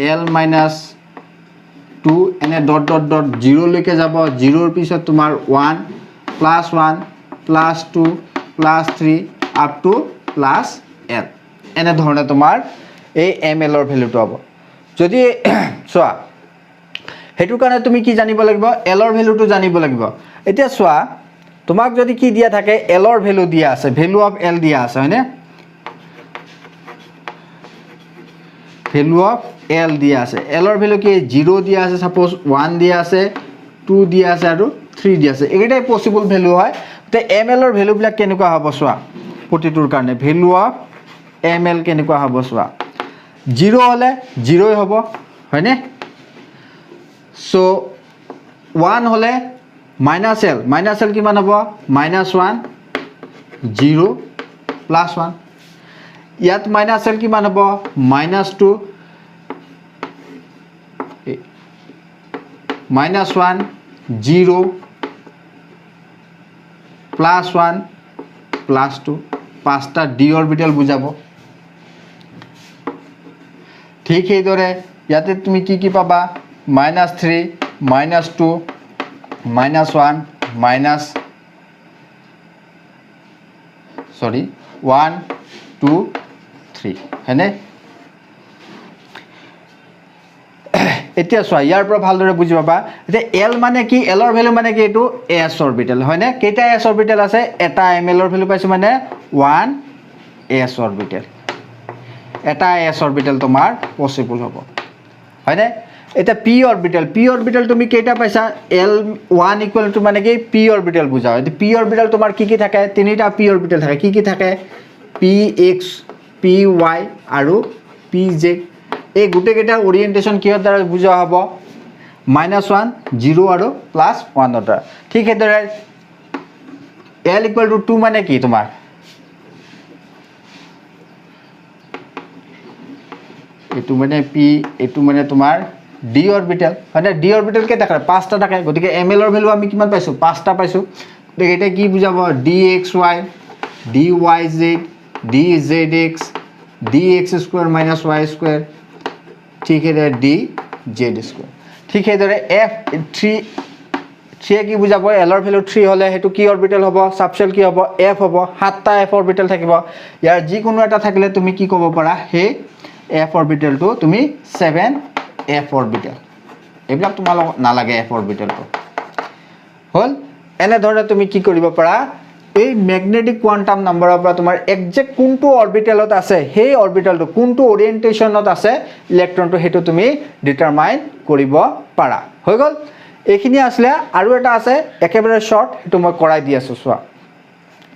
-l - 2 এনে ডট ডট ডট 0 লৈকে যাব 0 ৰ পিছত তোমাৰ 1 +1 +2 +3 আপ টু +l এনে ধৰণে তোমাৰ এই ml ৰ ভ্যালুটো হ'ব যদি চোৱা হেতুৰ কাৰণে তুমি কি জানিব লাগিব l ৰ ভ্যালুটো জানিব লাগিব এতিয়া চোৱা তোমাক যদি কি দিয়া থাকে l ৰ ভ্যালু দিয়া আছে ভ্যালু অফ l দিয়া আছে হয়নে ভ্যালু অফ l দিয়া আছে l ৰ ভ্যালু কি 0 দিয়া আছে সাপোজ 1 দিয়া আছে 2 দিয়া আছে আৰু 3 দিয়া আছে একেটাই পসিবল ভ্যালু হয় তে ml ৰ ভ্যালু বিলাক কেনেকুৱা হ'ব চোৱা প্ৰতিটোৰ কাৰণে ভ্যালু অফ ml কেনেকুৱা হ'ব চোৱা 0 হলে 0 হ'ব হয়নে সো 1 হলে -l কিমান হ'ব -1 0 +1 ইয়াত -l কিমান হ'ব -2 -1 0 +1 +2 পাঁচটা d অৰবিটেল বুজাব ঠিক এইদৰে ইয়াতে তুমি কি কি পাবা -3 -2 -1 1 2 3 হয়নে এতিয়া চোৱা ইয়াৰ পৰা ভালদৰে বুজি পাবা যে l মানে কি l ৰ ভ্যালু মানে কি এটো s অৰবিটেল হয়নে কেইটা s অৰবিটেল আছে এটা ml ৰ ভ্যালু পাইছো মানে 1 s অৰবিটেল এটা s অৰবিটেল তোমাৰ পসিবল হ'ব হয়নে এটা p অৰবিটেল তুমি কেইটা পাইছা l1 ইকুৱেল টু মানে কি p অৰবিটেল বুজাও এই p অৰবিটেল তোমাৰ কি কি থাকে তিনিটা p অৰবিটেল থাকে কি কি থাকে px py আৰু pz এই গুটে কেইটা ওৰিয়েন্টেশন কিহৰ দ্বাৰা বুজোৱা হ'ব -1 0 আৰু +1 ৰ দ্বাৰা ঠিক এদৰে l ইকুৱেল টু 2 মানে কি তোমাৰ এটো মানে p এটো মানে তোমাৰ d অৰবিটেল মানে d অৰবিটেল কেইটা থাকে পাঁচটা থাকে গতিকে ml ৰ ভ্যালু আমি কিমান পাইছো পাঁচটা পাইছো গতিকে এটা কি বুজাব dxy dyz dzx dx² - y² ঠিক है dz² ঠিক है f3 কি বুজাব l ৰ ভ্যালু 3 হলে হেতু কি অৰবিটেল হ'ব সাবশেল কি হ'ব f হ'ব সাতটা f অৰবিটেল থাকিব ইয়াৰ যি কোনো এটা থাকিলে তুমি কি ক'ব পাৰা হে f অৰবিটেলটো তুমি 7 f অৰবিটেল এইবিলাক তোমাল নালাগে f অৰবিটেলটো হল এনে ধৰণে তুমি কি কৰিব পাৰা এই ম্যাগনেটিক কোয়ান্টাম নাম্বাৰৰ পৰা তোমাৰ এক্সাক্ট কোনটো অৰবিটেলত আছে সেই অৰবিটেলটো কোনটো ওৰিয়েন্টেশনত আছে ইলেক্ট্ৰনটো হেতু তুমি ডিটাৰমাইন কৰিব পাৰা হৈ গল এইখিনি আসলে আৰু এটা আছে একেবাৰে শৰ্ট হেতু মই কৰাই দি আছো চোৱা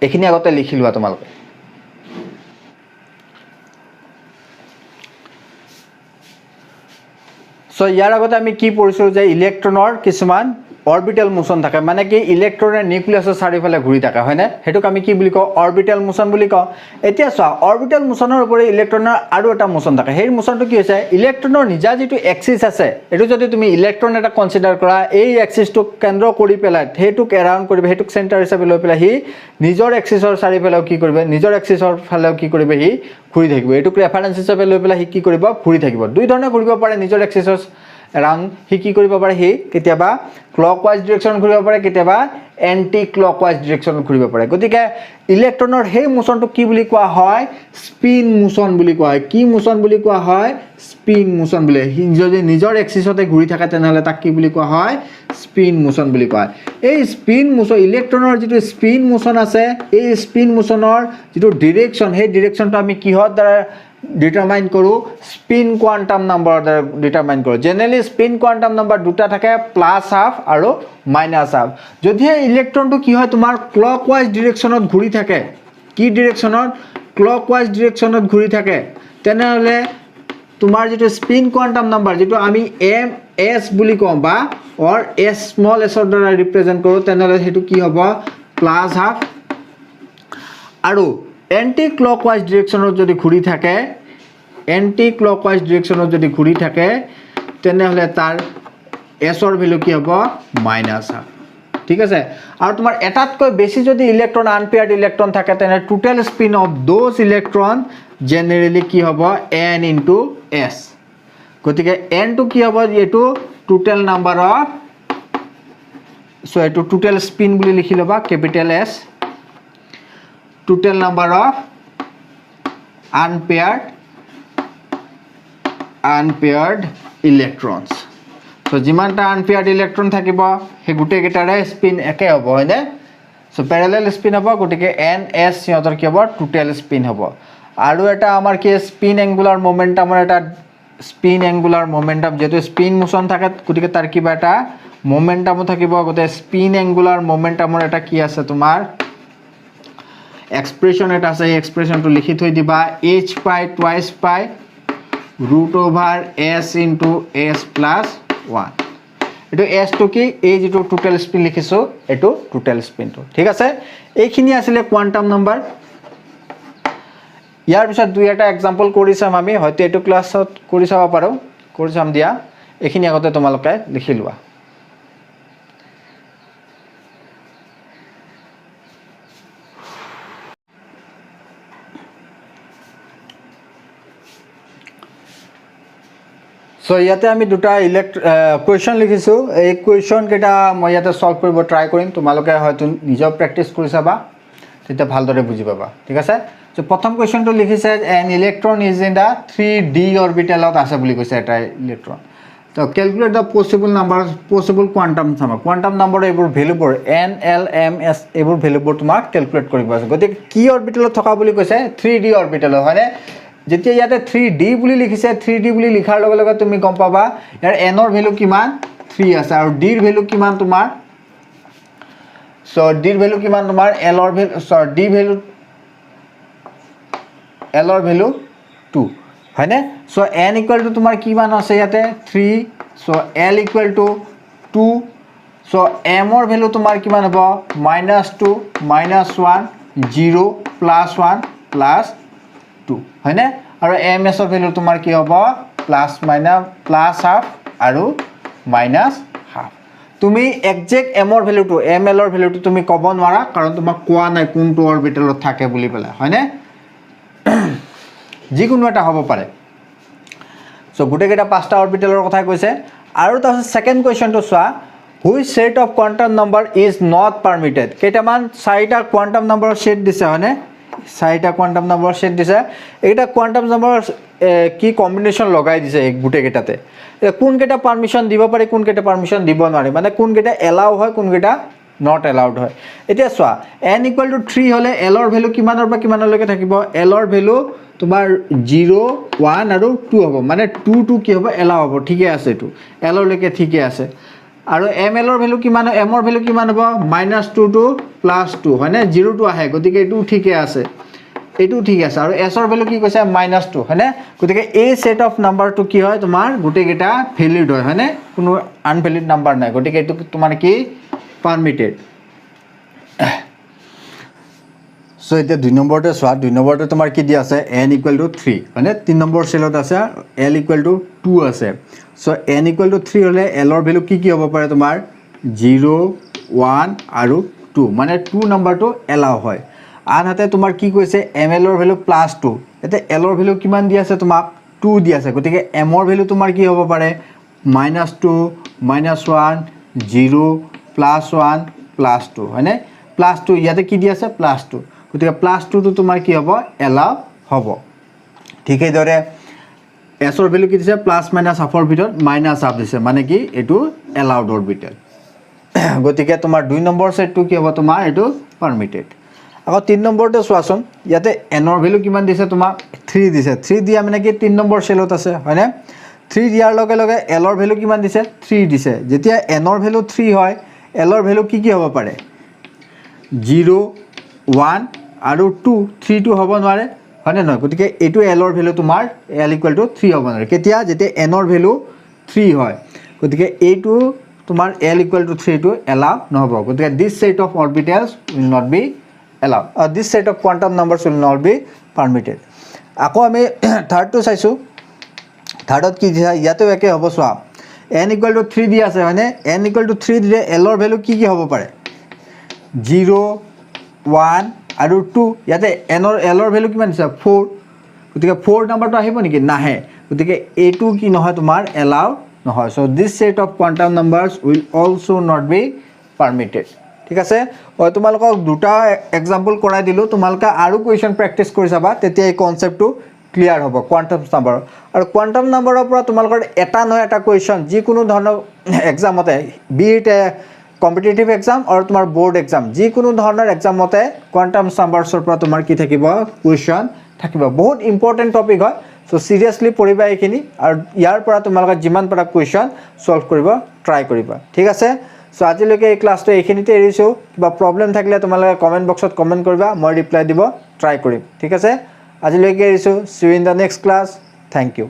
এইখিনি আগতে লিখি লোৱা তোমালোকে সো ইয়াৰ আগতে আমি কি পঢ়িছো যে ইলেক্ট্ৰনৰ কিছুমান অৰবিটেল মোশন থাকে মানে কি ইলেক্ট্ৰনৰ নিউক্লিয়াছৰ চাৰিফালে ঘূৰি থাকে হয়নে হেতুক আমি কি বুলি কও অৰবিটেল মোশন বুলি কও এতিয়া চোৱা অৰবিটেল মোশনৰ ওপৰে ইলেক্ট্ৰনৰ আৰু এটা মোশন থাকে সেই মোশনটো কি হৈছে ইলেক্ট্ৰনৰ নিজা যেটো এক্সিস আছে এটো যদি তুমি ইলেক্ট্ৰন এটা কনসিডাৰ কৰা এই এক্সিসটো কেন্দ্ৰ কৰি পেলাই হেতুক এৰাউন্ড কৰিব হেতুক সেন্টাৰ হিচাপে লৈ পেলাই হি নিজৰ এক্সিসৰ চাৰিফালে কি কৰিব নিজৰ এক্সিসৰ ফালে কি কৰিব হি ঘূৰি থাকিব এটুক ৰেফাৰেন্স হিচাপে লৈ পেলাই হি কি কৰিব ঘূৰি থাকিব দুই ধৰণে ঘূৰিব পাৰে নিজৰ এক্সিসৰ around হি কি কৰিব পাৰে হি কেতিয়াবা ক্লকৱাইজ ডাইৰেকশন ঘূৰিব পাৰে কেতিয়াবা এন্টি ক্লকৱাইজ ডাইৰেকশন ঘূৰিব পাৰে গতিকে ইলেক্ট্ৰনৰ হে মোশনটো কি বুলি কোৱা হয় স্পিন মোশন বুলি কোৱা হয় কি মোশন বুলি কোৱা হয় স্পিন মোশন বুলি যদি নিজৰ এক্সিসতে ঘূৰি থাকে তেনেহলে তাক কি বুলি কোৱা হয় স্পিন মোশন বুলি কোৱা হয় এই স্পিন মোশন ইলেক্ট্ৰনৰ যেটো স্পিন মোশন আছে এই স্পিন মোশনৰ যেটো ডাইৰেকশন হে ডাইৰেকশনটো আমি কিহৰ দ্বাৰা ডিটাৰমাইন কৰোঁ স্পিন কোৱাণ্টাম নাম্বাৰৰ দ্বাৰা ডিটাৰমাইন কৰোঁ জেনেৰেলি স্পিন কোৱাণ্টাম নাম্বাৰ দুটা থাকে প্লাছ হাফ আৰু মাইনাছ হাফ যদিহে ইলেক্ট্ৰনটো কি হয় তোমাৰ ক্লক ৱাইজ ডিৰেকশ্যনত ঘূৰি থাকে কি ডিৰেকশ্যনত ক্লক ৱাইজ ডিৰেকশ্যনত ঘূৰি থাকে তেনেহ'লে তোমাৰ যিটো স্পিন কোৱাণ্টাম নাম্বাৰ যিটো আমি এম এছ বুলি কওঁ বা অৰ এছ স্মল এছৰ দ্বাৰা ৰিপ্ৰেজেণ্ট কৰোঁ তেনেহ'লে সেইটো কি হ'ব প্লাছ হাফ আৰু এণ্টি ক্লক ৱাইজ ডিৰেকশ্যনত যদি ঘূৰি থাকে এণ্টি ক্লক ৱাইজ ডিৰেকশ্যনত যদি ঘূৰি থাকে তেনেহ'লে তাৰ এছৰ ভেলু কি হ'ব মাইনাছ হাফ ঠিক আছে আৰু তোমাৰ এটাতকৈ বেছি যদি ইলেক্ট্ৰন আনপেয়াৰ্ড ইলেক্ট্ৰন থাকে তেনে total spin off those electron generally কি হ'ব এন ইনটু এছ গতিকে এনটো কি হ'ব এইটো টোটেল নাম্বাৰ অফ চ' এইটো টোটেল স্পিন বুলি লিখি ল'বা capital S total number of unpaired electrons so' যিমানটা আনপেয়াৰ্ড ইলেক্ট্ৰন থাকিব সেই গোটেইকেইটাৰে স্পিন একে হ'ব হয়নে চ' পেৰেলেল স্পিন হ'ব গতিকে এন এছ সিহঁতৰ কি হ'ব টোটেল স্পিন হ'ব আৰু এটা আমাৰ কি স্পিন এংগুলাৰ মমেণ্টামৰ এটা স্পিন এংগুলাৰ মমেণ্টাম যিহেতু স্পিন মোশ্যন থাকে গতিকে তাৰ কিবা এটা মমেণ্টামো থাকিব গতিকে স্পিন এংগুলাৰ মমেণ্টামৰ এটা কি আছে তোমাৰ এক্সপ্ৰেশ্যন এটা আছে এই এক্সপ্ৰেশ্যনটো লিখি থৈ দিবা এইচ পাই টুৱাইচ পাই root over S into S plus one এইটো এছটো কি এই যিটো টোটেল স্পিন লিখিছোঁ এইটো টোটেল স্পিনটো ঠিক আছে এইখিনি আছিলে কোৱাণ্টাম নাম্বাৰ ইয়াৰ পিছত দুই এটা এক্সাম্পল কৰি চাম আমি হয়তো এইটো ক্লাছত কৰি চাব পাৰোঁ কৰি চাম দিয়া এইখিনি আগতে তোমালোকে লিখি লোৱা চ' ইয়াতে আমি দুটা কুৱেশ্যন লিখিছোঁ এই কুৱেশ্যনকেইটা মই ইয়াতে ছল্ভ কৰিব ট্ৰাই কৰিম তোমালোকে হয়তো নিজেও প্ৰেক্টিছ কৰি চাবা তেতিয়া ভালদৰে বুজি পাবা ঠিক আছে চ' প্ৰথম কুৱেশ্যনটো লিখিছে N electron is in the 3D অৰবিটেলত আছে বুলি কৈছে এটা ইলেক্ট্ৰন তো calculate the possible quantum number quantum number এইবোৰ ভেলুবোৰ এন এল এম এছ এইবোৰ ভেলুবোৰ তোমাক কেলকুলেট কৰিব আছে গতিকে কি অৰবিটেলত থকা বুলি কৈছে 3D অৰবিটেলত হয়নে যেতিয়া ইয়াতে 3D বুলি লিখিছে 3D বুলি লিখাৰ লগে লগে তুমি গম পাবা ইয়াৰ এনৰ ভেলু কিমান 3 আছে আৰু ডিৰ ভেলু কিমান তোমাৰ চ' ডিৰ ভেলু কিমান তোমাৰ এলৰ ভেলু ডি ভেলু এলৰ ভেলু 2 হয়নে চ' এন ইকুৱেল টু তোমাৰ কিমান আছে ইয়াতে 3 চ' এল ইকুৱেল টু 2 চ' এমৰ ভেলু তোমাৰ কিমান হ'ব -2 -1 0 +1 +2 হয়নে আৰু এম এছৰ ভেলু তোমাৰ কি হ'ব প্লাছ হাফ আৰু মাইনাছ হাফ তুমি একজেক্ট এমৰ ভেলুটো এম এলৰ ভেলুটো তুমি ক'ব নোৱাৰা কাৰণ তোমাক কোৱা নাই কোনটো অৰবিটেলত থাকে বুলি পেলাই হয়নে যিকোনো এটা হ'ব পাৰে চ' গোটেইকেইটা পাঁচটা অৰবিটেলৰ কথা কৈছে আৰু তাৰপিছত ছেকেণ্ড কুৱেশ্যনটো চোৱা which set of quantum number is not permitted কেইটামান চাৰিটা কোৱাণ্টাম নাম্বাৰৰ ছেট দিছে হয়নে চাৰিটা কোৱাণ্টাম নাম্বাৰৰ ছেট দিছে এইকেইটা কোৱাণ্টাম নাম্বাৰৰ কি কম্বিনেশ্যন লগাই দিছে এই গোটেইকেইটাতে কোনকেইটা পাৰ্মিশ্যন দিব পাৰি কোনকেইটা পাৰ্মিশ্যন দিব নোৱাৰি মানে কোনকেইটা এলাউ হয় কোনকেইটা নট এলাউড হয় এতিয়া চোৱা এন ইকুৱেল টু 3 হ'লে এলৰ ভেলু কিমানৰ পৰা কিমানলৈকে থাকিব এলৰ ভেলু তোমাৰ 0 1 আৰু 2 হ'ব মানে 2 কি হ'ব এলাউ হ'ব ঠিকে আছে এইটো এলৰলৈকে ঠিকে আছে আৰু এম এলৰ ভেলু কিমান এমৰ ভেলু কিমান হ'ব -2 to +2 হয়নে 0 to আহে গতিকে এইটো ঠিকে আছে এইটো ঠিক আছে আৰু এছৰ ভেলু কি কৈছে -2 হয়নে গতিকে এই ছেট অফ নাম্বাৰটো কি হয় তোমাৰ গোটেইকেইটা ভেলিড হয় হয়নে কোনো আনভেলিড নাম্বাৰ নাই গতিকে এইটো তোমাৰ কি পাৰ্মিটেড চ' এতিয়া 2 নম্বৰতে চোৱা 2 নম্বৰতে তোমাৰ কি দিয়া আছে n = 3 হয়নে 3 নম্বৰ চেলত আছে l = 2 আছে চ' n = 3 হ'লে এলৰ ভেলু কি হ'ব পাৰে তোমাৰ 0 1 আৰু 2 মানে 2 নম্বৰটো এলাউ হয় আনহাতে তোমাৰ কি কৈছে এম এলৰ ভেলু +2 এতিয়া এলৰ ভেলু কিমান দি আছে তোমাক 2 দি আছে গতিকে এমৰ ভেলু তোমাৰ কি হ'ব পাৰে -2 -1 0 +1 +2 হয়নে +2 ইয়াতে কি দি আছে +2 গতিকে +2 তোমাৰ কি হ'ব এলাউ হ'ব ঠিক এইদৰে এছৰ ভেলু কি দিছে প্লাছ মাইনাছ হাফৰ ভিতৰত -হাফ দিছে মানে কি এইটো এলাউড অৰবিটেল গতিকে তোমাৰ 2 নম্বৰ ছেটটো কি হ'ব তোমাৰ এইটো পাৰ্মিটেড আকৌ 3 নম্বৰতে চোৱাচোন ইয়াতে এনৰ ভ্যালু কিমান দিছে তোমাক 3 দিছে 3 দিয়া মানে কি 3 নম্বৰ সেলত আছে হয়নে 3 দিয়াৰ লগে লগে এলৰ ভ্যালু কিমান দিছে 3 দিছে যেতিয়া এনৰ ভ্যালু 3 হয় এলৰ ভ্যালু কি হ'ব পাৰে 0 1 আৰু 2 3 টো হ'ব নোৱাৰে হয়নে নহয় গতিকে এটো এলৰ ভ্যালু তোমাৰ l = 3 হ'ব নোৱাৰে কেতিয়া যেতিয়া এনৰ ভ্যালু 3 হয় গতিকে এটো তোমাৰ l = 3 টো এলাউ নহব গতিকে this set of orbitals will not be allowed this set of quantum numbers will not be permitted আকৌ আমি থাৰ্ড টো চাইছো থাৰ্ডত কি দিছে ইয়াতে একে হ'ব চোৱা n = 3 দি আছে হয়নে n = 3 দিলে l ৰ ভ্যালু কি হ'ব পাৰে 0 1 আৰু 2 ইয়াতে n ৰ l ৰ ভ্যালু কিমান দিছে 4 গতিকে 4 নম্বৰটো আহিব নেকি নাহে গতিকে এটো কি নহয় তোমাৰ এলাউ নহয় so this set of quantum numbers will also not be permitted ঠিক আছে মই তোমালোকক দুটা এক্সাম্পল কৰাই দিলো তোমালোকে আৰু কোৱেশ্চন প্ৰেক্টিস কৰি যাবা তেতিয়া এই কনসেপ্টটো ক্লিয়াৰ হ'ব কোৱান্টাম নাম্বাৰ আৰু কোৱান্টাম নাম্বাৰৰ পৰা তোমালোকৰ এটা নহয় এটা কোৱেশ্চন যিকোনো ধৰণৰ এক্সামতে বি ইট কম্পিটিটিভ এক্সাম আৰু তোমাৰ বোৰ্ড এক্সাম যিকোনো ধৰণৰ এক্সামতে কোৱান্টাম নাম্বাৰছৰ পৰা তোমাৰ কি থাকিব কোৱেশ্চন থাকিব বহুত ইম্পৰ্টেন্ট টপিক হয় সো সিৰিয়াসলি পঢ়িবা এইখিনি আৰু ইয়াৰ পৰা তোমালোকে যিমান পাৰা কোৱেশ্চন সলভ কৰিব ট্ৰাই কৰিবা ঠিক আছে সো আজিলৈকে এই ক্লাছটো এইখিনিতে এৰিছো কিবা প্ৰবলেম থাকিলে তোমালোকে কমেন্ট বক্সত কমেন্ট কৰিবা মই ৰিপ্লাই দিব ট্ৰাই কৰিম ঠিক আছে আজিলৈকে এৰিছো see you in the next class thank you